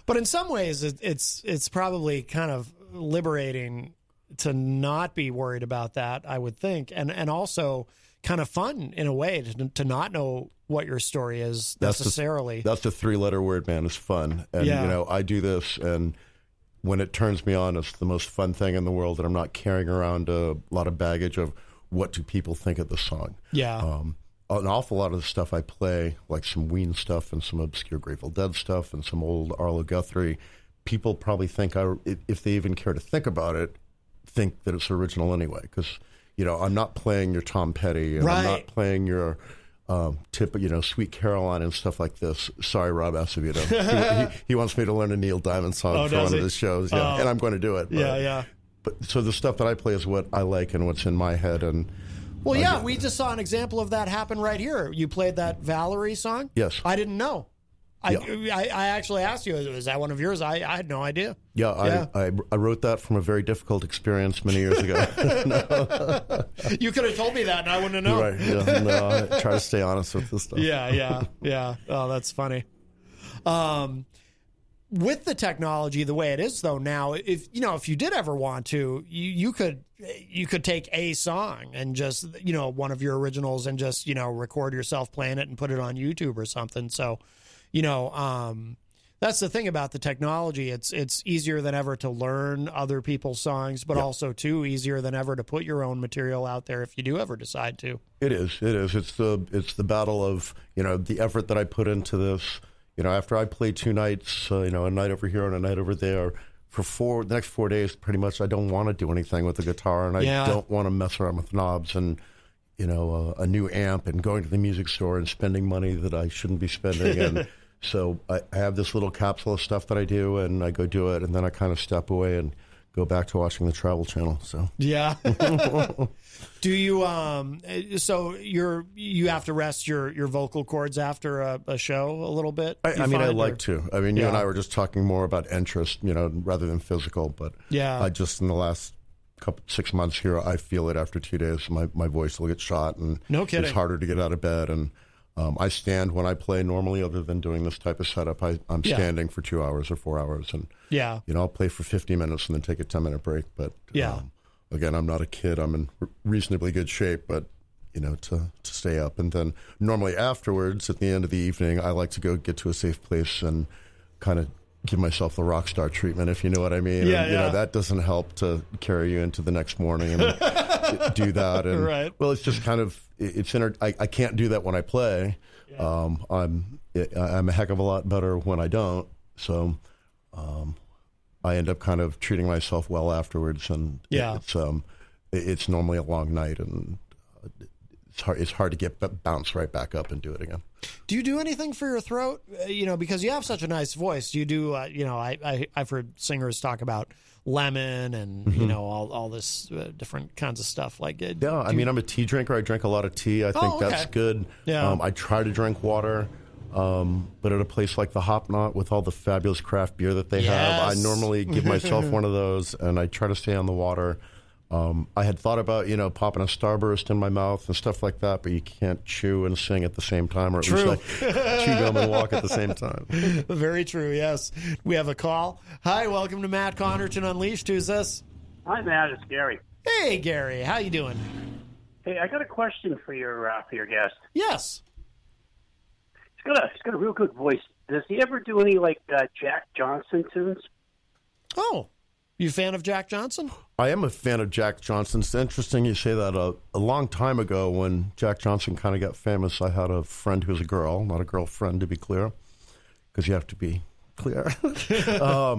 But in some ways, it's probably kind of liberating to not be worried about that, I would think, and also kind of fun in a way to not know what your story is necessarily. That's the 3-letter word, man. Is fun, and I do this, and when it turns me on, it's the most fun thing in the world, and I'm not carrying around a lot of baggage of what do people think of the song. An awful lot of the stuff I play, like some Ween stuff and some obscure Grateful Dead stuff and some old Arlo Guthrie, people probably think, if they even care to think about it, think that it's original anyway. Because, I'm not playing your Tom Petty, and I'm not playing your Sweet Caroline and stuff like this. Sorry, Rob Acevedo. he wants me to learn a Neil Diamond song for one of his shows, and I'm going to do it. But so the stuff that I play is what I like and what's in my head, and... Well, we just saw an example of that happen right here. You played that Valerie song? Yes. I didn't know. I actually asked you, is that one of yours? I had no idea. I wrote that from a very difficult experience many years ago. You could have told me that and I wouldn't have known. Right, no, I try to stay honest with this stuff. Yeah. Oh, that's funny. With the technology the way it is though now, if you did ever want to, you could take a song and just one of your originals and just record yourself playing it and put it on YouTube or something. So that's the thing about the technology. It's easier than ever to learn other people's songs, but also too easier than ever to put your own material out there if you do ever decide to. It is. It's the battle of the effort that I put into this. After I play 2 nights, a night over here and a night over there, for the next 4 days, pretty much, I don't want to do anything with the guitar, and I don't want to mess around with knobs and, a new amp and going to the music store and spending money that I shouldn't be spending. And so I have this little capsule of stuff that I do, and I go do it, and then I kind of step away and go back to watching the Travel Channel. So do you so you have to rest your vocal cords after a show a little bit? I mean, I like to. I mean, you and I were just talking more about interest, rather than physical. But I just in the last 6 months here, I feel it after 2 days. My voice will get shot, and no kidding. It's harder to get out of bed. And I stand when I play normally, other than doing this type of setup. I'm standing for 2 hours or 4 hours, and I'll play for 50 minutes and then take a 10-minute break. But again, I'm not a kid. I'm in reasonably good shape, but to stay up. And then normally afterwards, at the end of the evening, I like to go get to a safe place and kind of give myself the rock star treatment, if you know what I mean. That doesn't help to carry you into the next morning and do that. And well, it's just kind of I can't do that when I play. I'm a heck of a lot better when I don't. So I end up kind of treating myself well afterwards, and it's normally a long night, and it's hard to get bounce right back up and do it again. Do you do anything for your throat? Because you have such a nice voice. Do you do? I've heard singers talk about lemon and all this different kinds of stuff. Like I mean, I'm a tea drinker. I drink a lot of tea. I think that's good. I try to drink water. But at a place like the Hop Knot with all the fabulous craft beer that they have, I normally give myself one of those, and I try to stay on the water. I had thought about, popping a Starburst in my mouth and stuff like that, but you can't chew and sing at the same time, or at True. least like, chew gum and walk at the same time. Very true, yes. We have a call. Hi, welcome to Matt Connarton Unleashed. Who's this? Hi, Matt. It's Gary. Hey, Gary. How you doing? Hey, I got a question for your guest. Yes. He's got a real good voice. Does he ever do any Jack Johnson tunes? Oh, you a fan of Jack Johnson? I am a fan of Jack Johnson. It's interesting you say that. A long time ago, when Jack Johnson kind of got famous, I had a friend who was a girl, not a girlfriend, to be clear, because you have to be clear.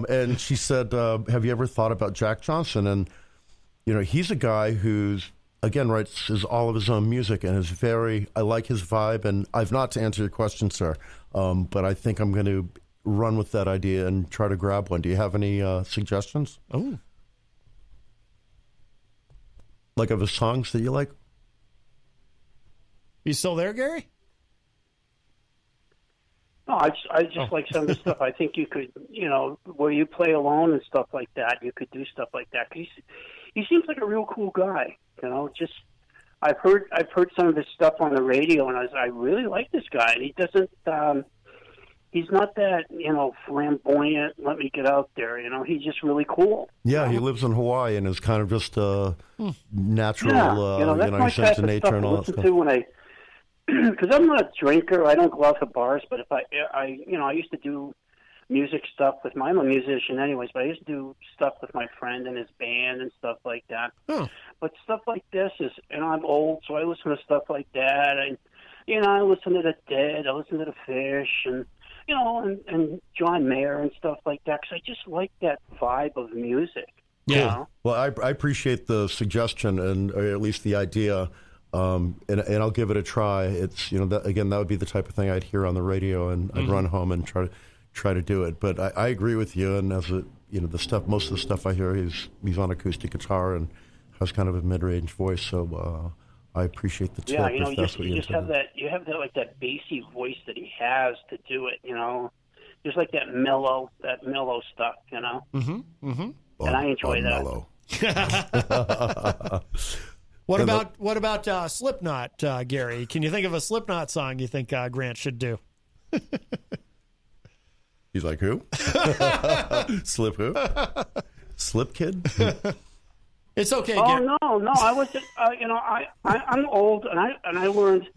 And she said, have you ever thought about Jack Johnson? And, he's a guy who's, again, writes all of his own music and is I like his vibe. And I've not to answer your question, sir, but I think I'm going to run with that idea and try to grab one. Do you have any suggestions? Oh. Like of his songs that you like? You still there, Gary? No, I just like some of the stuff. I think you could, where you play alone and stuff like that, you could do stuff like that. He seems like a real cool guy, just I've heard some of his stuff on the radio, and I really like this guy. And he doesn't, he's not that, flamboyant, let me get out there, he's just really cool. Yeah, he lives in Hawaii and is kind of just natural, that's my sense type of of nature stuff and to all that listen stuff. to when because I'm not a drinker, I don't go out to bars, but if I used to do music stuff with I'm a musician anyways, but I used to do stuff with my friend and his band and stuff like that. Oh. But stuff like this is, I'm old, so I listen to stuff like that. I listen to the Dead, I listen to the Fish, and and John Mayer and stuff like that, because I just like that vibe of music. Yeah. Well, I appreciate the suggestion and or at least the idea, and I'll give it a try. It's that would be the type of thing I'd hear on the radio, and I'd run home and try to do it. But I agree with you, and as the stuff, most of the stuff I hear, he's on acoustic guitar and has kind of a mid-range voice. So I appreciate the tip. Yeah, if that's what you just have that. You have that like bassy voice that he has to do it. Just like that mellow stuff. Mm-hmm. Mm-hmm. And I enjoy that. Mellow. What about Slipknot, Gary? Can you think of a Slipknot song you think Grant should do? He's like, who? Slip who? Slip Kid? It's okay, Oh Gary. no, I wasn't. I'm old, and I learned.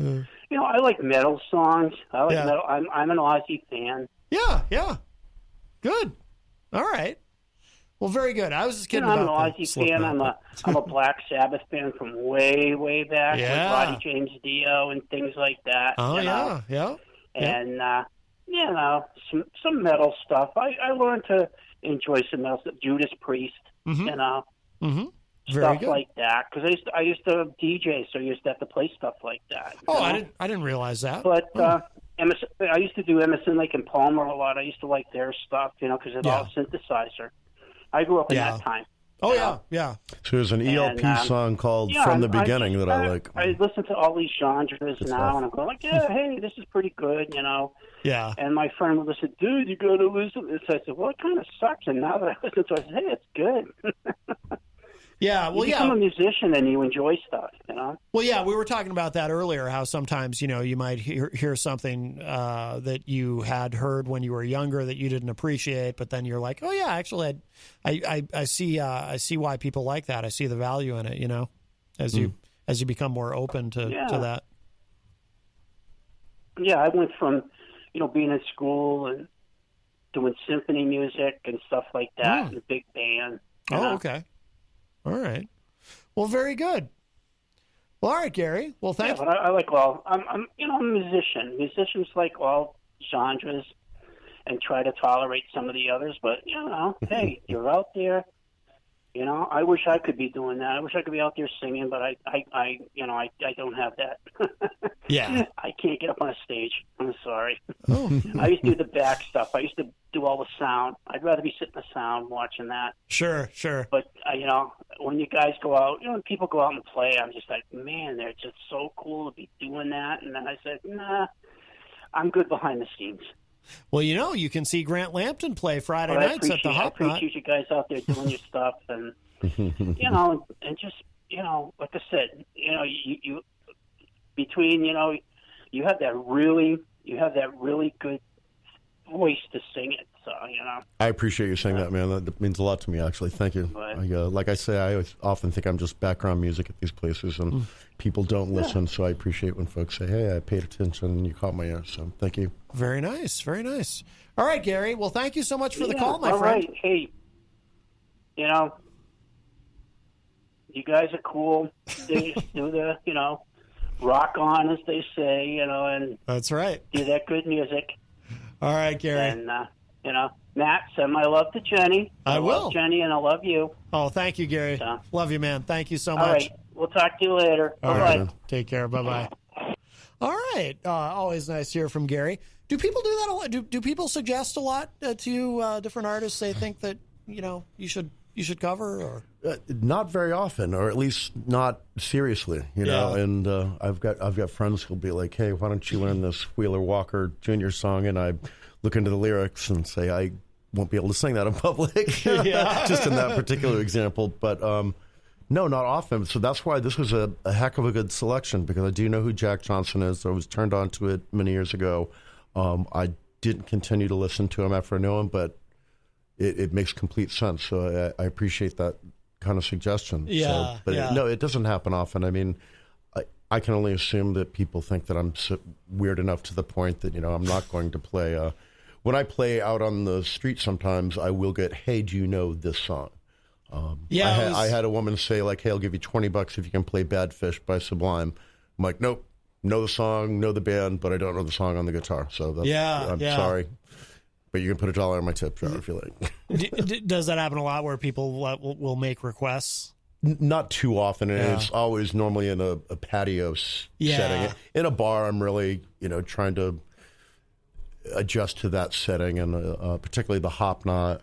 I like metal songs. I like metal. I'm an Ozzy fan. Yeah. Good. All right. Well, very good. I was just kidding I'm about an Ozzy fan. I'm a Black Sabbath fan from way back with Roddy James Dio and things like that. Oh yeah. And some metal stuff. I learned to enjoy some metal stuff. Judas Priest. Mm-hmm. Very Stuff good. like that, because I used to DJ, so I used to have to play stuff like that. Oh, I didn't realize that. But Emerson, I used to do Emerson, Lake and Palmer a lot. I used to like their stuff, because it's all synthesizer. I grew up in that time. Oh yeah. So there's an ELP song called "From the Beginning" that I like. I listen to all these genres now, and I'm going like, hey, this is pretty good, Yeah. And my friend would listen, dude, you got to listen to this. I said, well, it kind of sucks. And now that I listen to it, I said, hey, it's good. Yeah, well, you become a musician and you enjoy stuff, Well, yeah, we were talking about that earlier, how sometimes, you might hear something that you had heard when you were younger that you didn't appreciate, but then you're like, oh, yeah, actually, I see why people like that. I see the value in it, as you become more open to that. Yeah, I went from, being in school and doing symphony music and stuff like that, and a big band. Oh, okay. All right. Well, very good. Well, all right, Gary. Well, thank you. But I like I'm a musician. Musicians like all genres and try to tolerate some of the others. But, hey, you're out there. I wish I could be doing that. I wish I could be out there singing, but I don't have that. Yeah. I can't get up on a stage. I'm sorry. Oh. I used to do the back stuff. I used to do all the sound. I'd rather be sitting in the sound watching that. Sure. But, when you guys go out, when people go out and play, I'm just like, man, they're just so cool to be doing that. And then I said, nah, I'm good behind the scenes. Well, you can see Grant Lampton play Friday nights at the Hop Knot. I appreciate you guys out there doing your stuff, and you know, and just, you know, like I said, you know, you between, you know, you have that really good voice to sing it. So, you know. I appreciate you saying that, man. That means a lot to me, actually. Thank you. But, Like I say, I often think I'm just background music at these places, and people don't listen. So I appreciate when folks say, "Hey, I paid attention and you caught my ear." So thank you. Very nice. Very nice. All right, Gary. Well, thank you so much for the call, my friend. All right. Hey, you know, you guys are cool. They just do the, you know, rock on, as they say, you know, and That's right. do that good music. All right, Gary. And, you know, Matt, send my love to Jenny. I will. love Jenny, and I love you. Oh, thank you, Gary. So. Love you, man. Thank you so All much. right. We'll talk to you later. All Bye-bye. right. Take care. Bye-bye. All right. Always nice to hear from Gary. Do people do that a lot? Do people suggest a lot to you, different artists they think that, you know, you should cover? Or Not very often, or at least not seriously, you know. And I've got friends who'll be like, "Hey, why don't you learn this Wheeler Walker Jr. song?" And I look into the lyrics and say, I won't be able to sing that in public, just in that particular example. But no, not often. So that's why this was a heck of a good selection, because I do know who Jack Johnson is. I was turned on to it many years ago. I didn't continue to listen to him after I knew him, but it makes complete sense. So I appreciate that kind of suggestion. Yeah, so, but no, it doesn't happen often. I mean, I can only assume that people think that I'm weird enough to the point that, you know, I'm not going to play. When I play out on the street sometimes, I will get, "Hey, do you know this song?" I had a woman say, like, "Hey, I'll give you $20 if you can play Bad Fish by Sublime." I'm like, "Nope, know the song, know the band, but I don't know the song on the guitar." So that's, I'm sorry. But you can put $1 on my tip jar if you like. Does that happen a lot where people will make requests? Not too often, and it's always normally in a patio setting. In a bar, I'm really, you know, trying to adjust to that setting, and particularly the Hop Knot,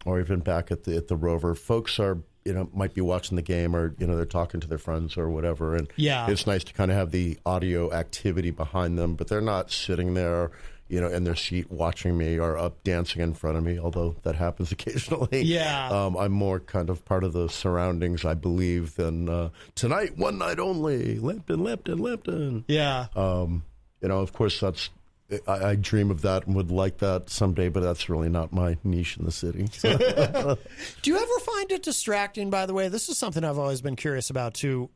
or even back at the Rover. Folks are, you know, might be watching the game, or, you know, they're talking to their friends or whatever, and it's nice to kind of have the audio activity behind them, but they're not sitting there, you know, in their seat watching me or up dancing in front of me, although that happens occasionally. I'm more kind of part of the surroundings, I believe, than tonight, one night only, Lampton. You know, of course, I dream of that and would like that someday, but that's really not my niche in the city. Do you ever find it distracting, by the way? This is something I've always been curious about, too.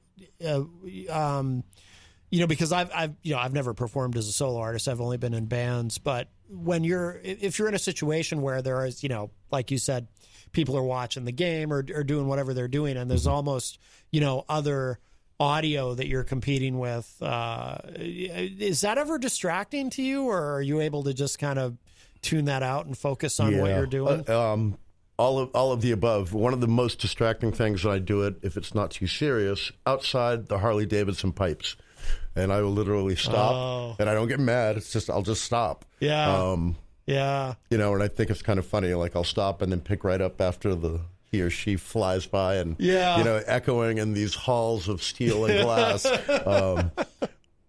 You know, because I've never performed as a solo artist. I've only been in bands. But if you're in a situation where there is, you know, like you said, people are watching the game or doing whatever they're doing, and there's almost, you know, other audio that you're competing with, is that ever distracting to you, or are you able to just kind of tune that out and focus on what you're doing? All of the above. One of the most distracting things that I do it, if it's not too serious, outside the Harley Davidson pipes. And I will literally stop, and I don't get mad. It's just, I'll just stop. You know, and I think it's kind of funny. Like, I'll stop and then pick right up after he or she flies by, and, you know, echoing in these halls of steel and glass.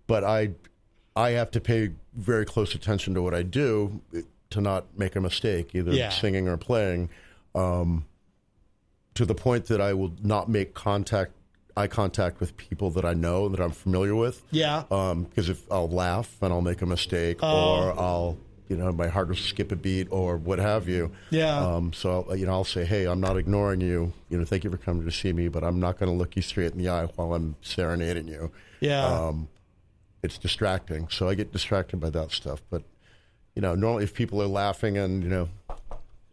But I have to pay very close attention to what I do to not make a mistake, either singing or playing, to the point that I will not make eye contact with people that I know, that I'm familiar with. Because if I'll laugh and I'll make a mistake, or I'll, you know, my heart will skip a beat or what have you. So, you know, I'll say, "Hey, I'm not ignoring you. You know, thank you for coming to see me, but I'm not going to look you straight in the eye while I'm serenading you." It's distracting. So I get distracted by that stuff. But, you know, normally if people are laughing and, you know,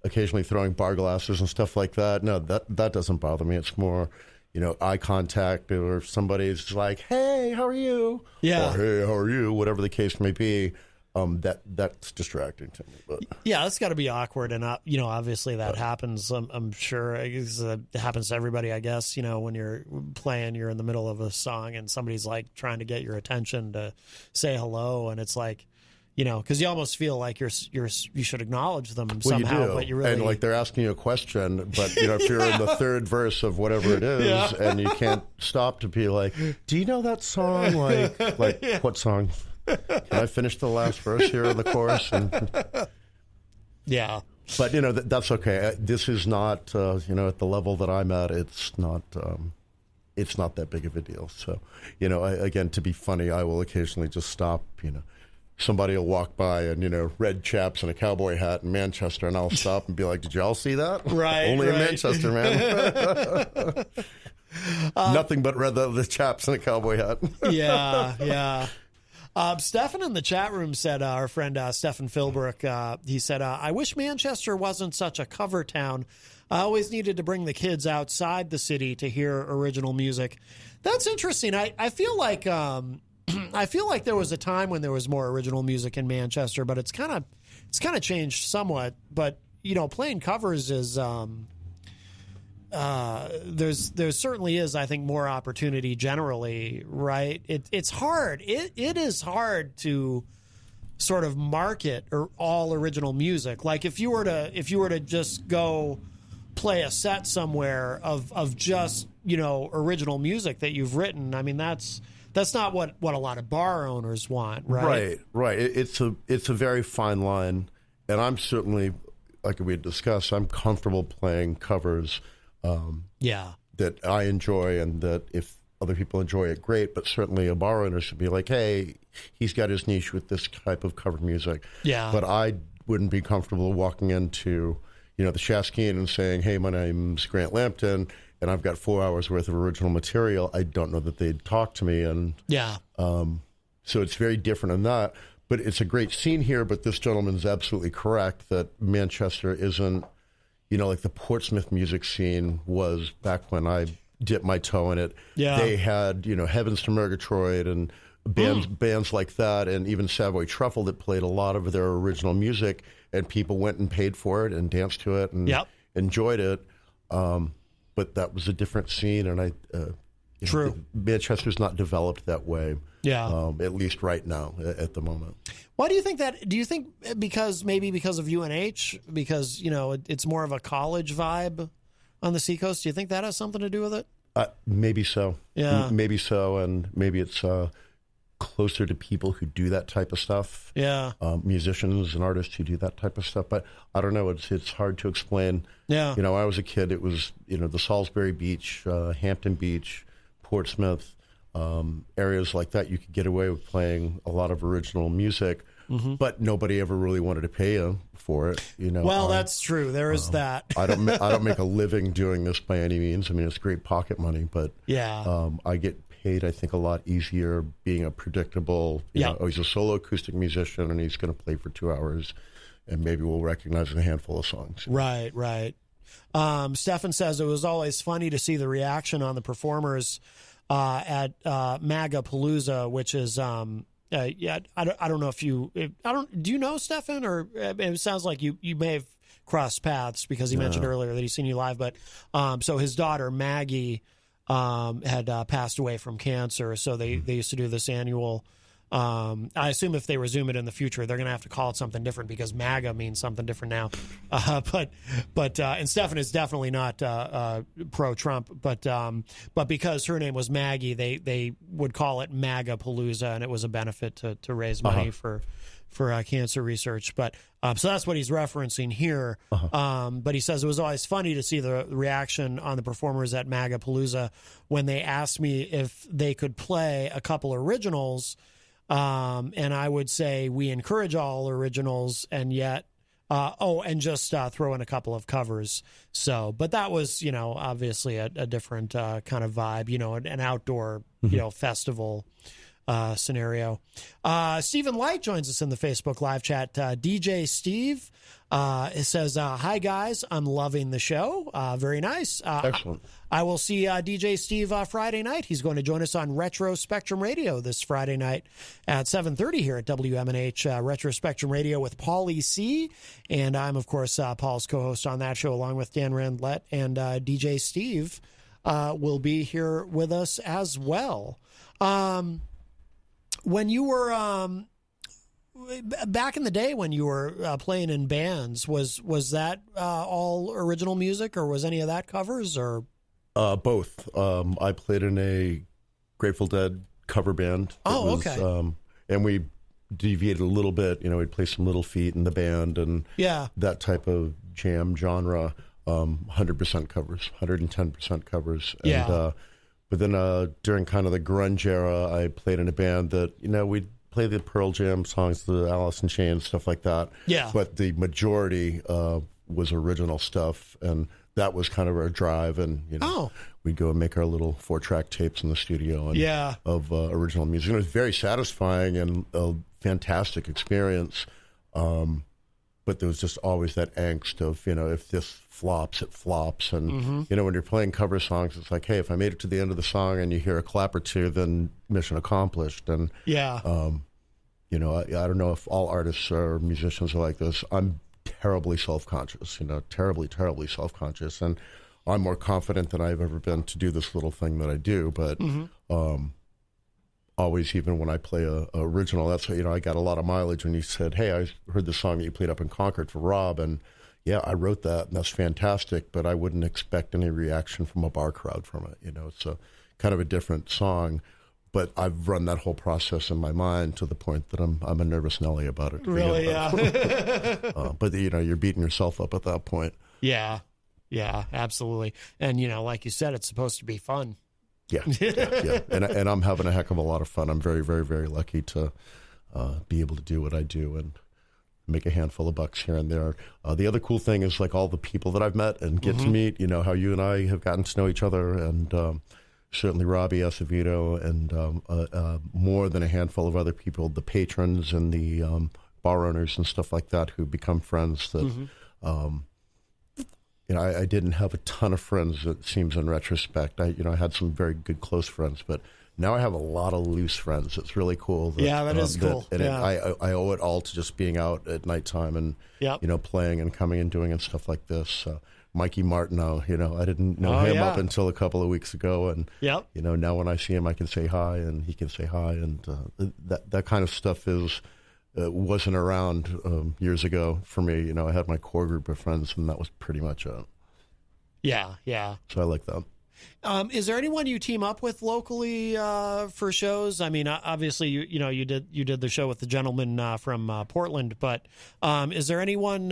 occasionally throwing bar glasses and stuff like that, no, that doesn't bother me. It's more, you know, eye contact, or if somebody's like, "Hey, how are you?" Or, "Hey, how are you?" Whatever the case may be, that's distracting to me. But that's got to be awkward, and you know, obviously that happens. I'm sure it happens to everybody, I guess. You know, when you're playing, you're in the middle of a song, and somebody's like trying to get your attention to say hello, and it's like, you know, because you almost feel like you should acknowledge them somehow, you do. But you really, and like they're asking you a question, but, you know, if you're in the third verse of whatever it is, and you can't stop to be like, "Do you know that song?" Like what song? Can I finish the last verse here of the chorus? And But that's okay. This is not at the level that I'm at. It's not that big of a deal. So again, to be funny, I will occasionally just stop. Somebody will walk by and red chaps and a cowboy hat in Manchester, and I'll stop and be like, "Did y'all see that? Right, Only right. in Manchester, man. Nothing but the chaps and a cowboy hat." Yeah. Stefan in the chat room said, our friend Stefan Philbrook, he said, I wish Manchester wasn't such a cover town. I always needed to bring the kids outside the city to hear original music. That's interesting. I feel like there was a time when there was more original music in Manchester, but it's kind of changed somewhat. But playing covers is there certainly is, I think, more opportunity generally, right? It's hard. It is hard to sort of market all original music. Like if you were to just go play a set somewhere of just original music that you've written, I mean that's not what a lot of bar owners want, right? Right. It's a very fine line, and I'm certainly, like we had discussed, I'm comfortable playing covers. That I enjoy, and that if other people enjoy it, great. But certainly a bar owner should be like, hey, he's got his niche with this type of covered music. Yeah. But I wouldn't be comfortable walking into, the Shaskeen and saying, hey, my name's Grant Lampton, and I've got 4 hours worth of original material. I don't know that they'd talk to me. And so it's very different in that. But it's a great scene here. But this gentleman's absolutely correct that Manchester isn't, like the Portsmouth music scene was back when I dipped my toe in it. Yeah. They had, Heavens to Murgatroyd and bands like that, and even Savoy Truffle that played a lot of their original music, and people went and paid for it and danced to it and enjoyed it. But that was a different scene, and True. Manchester's not developed that way. Yeah. At least right now, at the moment. Why do you think that? Do you think because of UNH, because it's more of a college vibe on the Seacoast? Do you think that has something to do with it? Maybe so. Yeah. Maybe so, and maybe it's closer to people who do that type of stuff. Yeah. Musicians and artists who do that type of stuff. But I don't know. It's hard to explain. Yeah. When I was a kid, it was the Salisbury Beach, Hampton Beach, Portsmouth. Areas like that, you could get away with playing a lot of original music, but nobody ever really wanted to pay you for it. Well, that's true. There is that. I don't make a living doing this by any means. I mean, it's great pocket money, but I get paid, I think, a lot easier being a predictable. He's a solo acoustic musician, and he's going to play for 2 hours, and maybe we'll recognize a handful of songs. Right. Stefan says it was always funny to see the reaction on the performers at Magapalooza, which is I don't know if you do you know Stefan, or it sounds like you may have crossed paths because he mentioned earlier that he's seen you live, but so his daughter Maggie had passed away from cancer, so they used to do this annual. I assume if they resume it in the future, they're going to have to call it something different because MAGA means something different now. But and Stefan is definitely not pro-Trump, but because her name was Maggie, they would call it MAGA-palooza, and it was a benefit to raise money for cancer research. But so that's what he's referencing here. But he says it was always funny to see the reaction on the performers at MAGA-palooza when they asked me if they could play a couple originals. And I would say we encourage all originals, and yet, and just throw in a couple of covers. So, but that was, obviously a different kind of vibe, an outdoor, festival scenario. Stephen Light joins us in the Facebook live chat. DJ Steve it says, hi, guys. I'm loving the show. Very nice. Excellent. I will see DJ Steve Friday night. He's going to join us on Retro Spectrum Radio this Friday night at 7:30 here at WMNH Retro Spectrum Radio with Paulie C. And I'm, of course, Paul's co-host on that show, along with Dan Randlett. And DJ Steve will be here with us as well. When you were back in the day, when you were playing in bands, was that all original music, or was any of that covers, or? Both. I played in a Grateful Dead cover band. Okay. And we deviated a little bit. You know, we'd play some Little Feat in the band and that type of jam genre. 100% covers, 110% covers. And, but then during kind of the grunge era, I played in a band that, you know, we'd play the Pearl Jam songs, the Alice in Chains, stuff like that. Yeah. But the majority was original stuff, and that was kind of our drive. And, you know, we'd go and make our little 4-track tapes in the studio and, of original music. And it was very satisfying and a fantastic experience. But there was just always that angst of, you know, if this flops, it flops. And, you know, when you're playing cover songs, it's like, hey, if I made it to the end of the song and you hear a clap or two, then mission accomplished. And, you know, I don't know if all artists or musicians are like this. I'm terribly self-conscious, you know, terribly, terribly self-conscious. And I'm more confident than I've ever been to do this little thing that I do. But always, even when I play a original, that's, you know, I got a lot of mileage when you said, hey, I heard the song that you played up in Concord for Rob, and yeah, I wrote that, and that's fantastic, but I wouldn't expect any reaction from a bar crowd from it. You know, it's a kind of a different song, but I've run that whole process in my mind to the point that I'm a nervous Nelly about it. Really, but, you know, you're beating yourself up at that point. Yeah, absolutely. And, you know, like you said, it's supposed to be fun. Yeah. And I'm having a heck of a lot of fun. I'm very, very, very lucky to be able to do what I do and make a handful of bucks here and there. The other cool thing is, like, all the people that I've met and get to meet, you know, how you and I have gotten to know each other, and certainly Robbie Acevedo and more than a handful of other people, the patrons and the bar owners and stuff like that, who become friends that, you know, I didn't have a ton of friends, it seems, in retrospect. I had some very good close friends, but now I have a lot of loose friends. It's really cool. That is cool. I owe it all to just being out at nighttime and, you know, playing and coming and doing and stuff like this. Mikey Martineau, you know, I didn't know him up until a couple of weeks ago. And, you know, now when I see him, I can say hi and he can say hi. And that kind of stuff wasn't around years ago for me. You know, I had my core group of friends, and that was pretty much it. Yeah. So I like that. Is there anyone you team up with locally for shows? I mean, obviously, you did the show with the gentleman from Portland, but is there anyone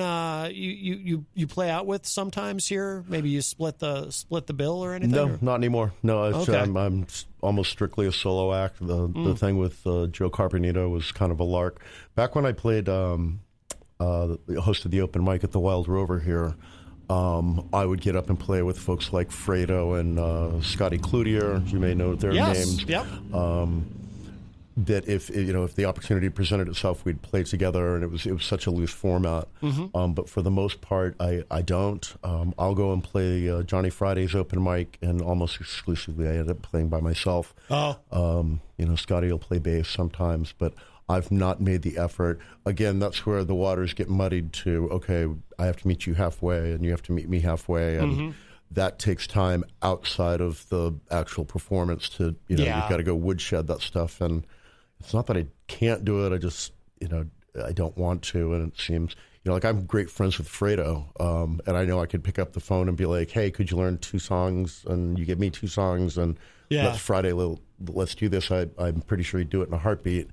you play out with sometimes here? Maybe you split the bill or anything? No, not anymore. No, I'm almost strictly a solo act. The thing with Joe Carpenito was kind of a lark. Back when I played, hosted the open mic at the Wild Rover here, I would get up and play with folks like Fredo and Scotty Cloutier. You may know their names. Yep. That if the opportunity presented itself, we'd play together, and it was such a loose format. But for the most part, I don't. I'll go and play Johnny Friday's open mic, and almost exclusively I end up playing by myself. Scotty will play bass sometimes, but I've not made the effort. Again, that's where the waters get muddied to, okay, I have to meet you halfway, and you have to meet me halfway, and that takes time outside of the actual performance to, you've got to go woodshed that stuff. And it's not that I can't do it, I just, I don't want to, and it seems, like I'm great friends with Fredo, and I know I could pick up the phone and be like, hey, could you learn 2 songs, and you give me 2 songs, and let's do this. I'm pretty sure he'd do it in a heartbeat.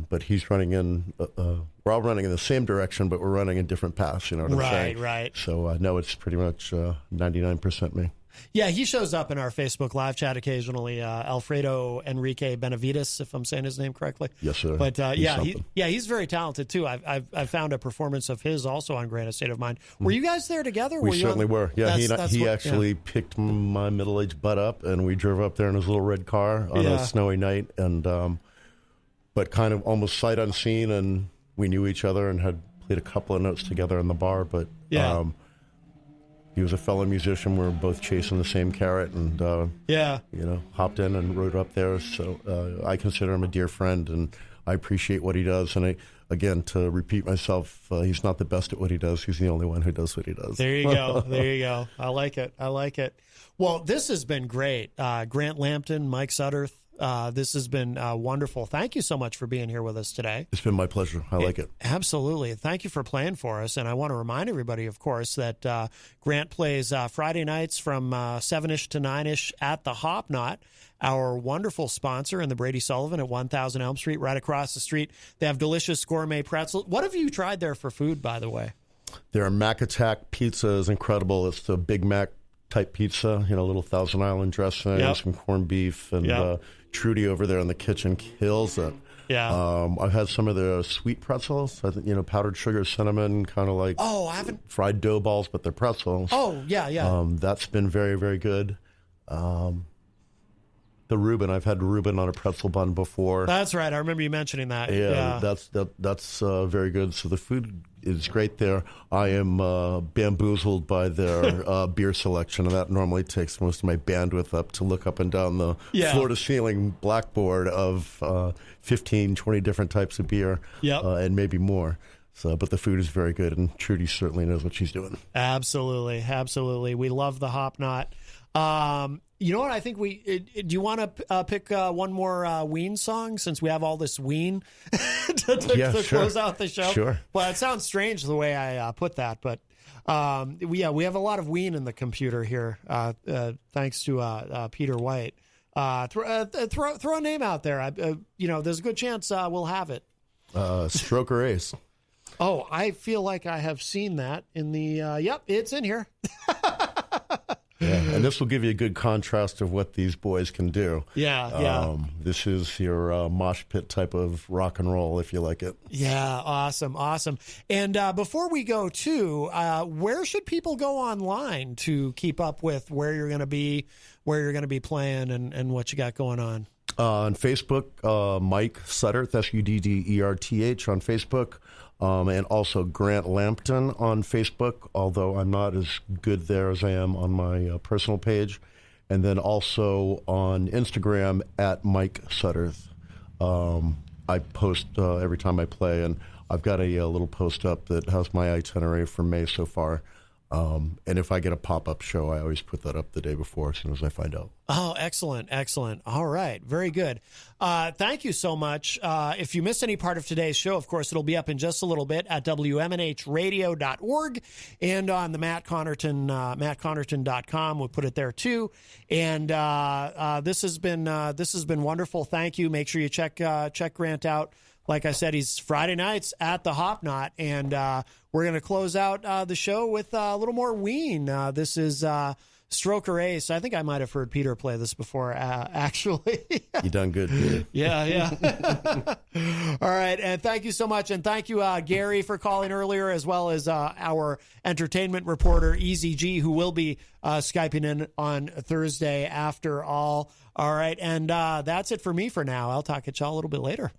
But he's running in, we're all running in the same direction, but we're running in different paths, you know what I'm saying? Right. So, no, it's pretty much 99% me. Yeah, he shows up in our Facebook live chat occasionally, Alfredo Enrique Benavides, if I'm saying his name correctly. Yes, sir. But, he's very talented, too. I've found a performance of his also on Granite State of Mind. Were you guys there together? We certainly were. Yeah, he actually picked my middle-aged butt up, and we drove up there in his little red car on a snowy night, and... but kind of almost sight unseen, and we knew each other and had played a couple of notes together in the bar. But he was a fellow musician. We were both chasing the same carrot, and hopped in and rode up there. So I consider him a dear friend, and I appreciate what he does. And again, to repeat myself, he's not the best at what he does. He's the only one who does what he does. There you go. I like it. Well, this has been great. Grant Lampton, Mike Sudderth. This has been wonderful. Thank you so much for being here with us today. It's been my pleasure. I like it. Absolutely. Thank you for playing for us. And I want to remind everybody, of course, that Grant plays Friday nights from 7-ish to 9-ish at the Hop Knot, our wonderful sponsor in the Brady Sullivan at 1000 Elm Street, right across the street. They have delicious gourmet pretzels. What have you tried there for food, by the way? Their Mac Attack pizza is incredible. It's the Big Mac type pizza, a little Thousand Island dressing, Yep. some corned beef, and Yep. Trudy over there in the kitchen kills it. Yeah. I've had some of the sweet pretzels, powdered sugar, cinnamon, kind of like Oh, I haven't. fried dough balls, but they're pretzels. Oh, yeah. That's been very, very good. The Reuben, I've had Reuben on a pretzel bun before. That's right. I remember you mentioning that. Yeah, that's very good. So the food is great there. I am bamboozled by their beer selection, and that normally takes most of my bandwidth up to look up and down the floor-to-ceiling blackboard of 15, 20 different types of beer, and maybe more. So, but the food is very good, and Trudy certainly knows what she's doing. Absolutely. We love the Hop Knot. You know what? I think do you want to pick one more Ween song, since we have all this Ween to close out the show? Sure. Well, it sounds strange the way I put that, but we have a lot of Ween in the computer here, thanks to Peter White. Throw a name out there. There's a good chance we'll have it. Stroke or Ace. Oh, I feel like I have seen that in the. Yep, it's in here. Yeah, and this will give you a good contrast of what these boys can do. Yeah. This is your mosh pit type of rock and roll, if you like it. Yeah, awesome. And before we go, too, where should people go online to keep up with where you're going to be playing, and what you got going on? On Facebook, Mike Sudderth, Sudderth on Facebook. And also Grant Lampton on Facebook, although I'm not as good there as I am on my personal page. And then also on Instagram at Mike Sudderth. I post every time I play, and I've got a little post up that has my itinerary for May so far. And if I get a pop-up show, I always put that up the day before as soon as I find out. Oh, excellent. All right. Very good. Thank you so much. If you missed any part of today's show, of course, it'll be up in just a little bit at WMNHradio.org and on the Matt Connarton, mattconnerton.com. We'll put it there too. And this has been wonderful. Thank you. Make sure you check Grant out. Like I said, he's Friday nights at the Hop Knot, and we're going to close out the show with a little more Ween. This is Stroke or Ace. I think I might have heard Peter play this before, actually. You done good, Peter. Yeah. All right, and thank you so much, and thank you, Gary, for calling earlier, as well as our entertainment reporter, Eazy-G, who will be Skyping in on Thursday after all. All right, and that's it for me for now. I'll talk at y'all a little bit later.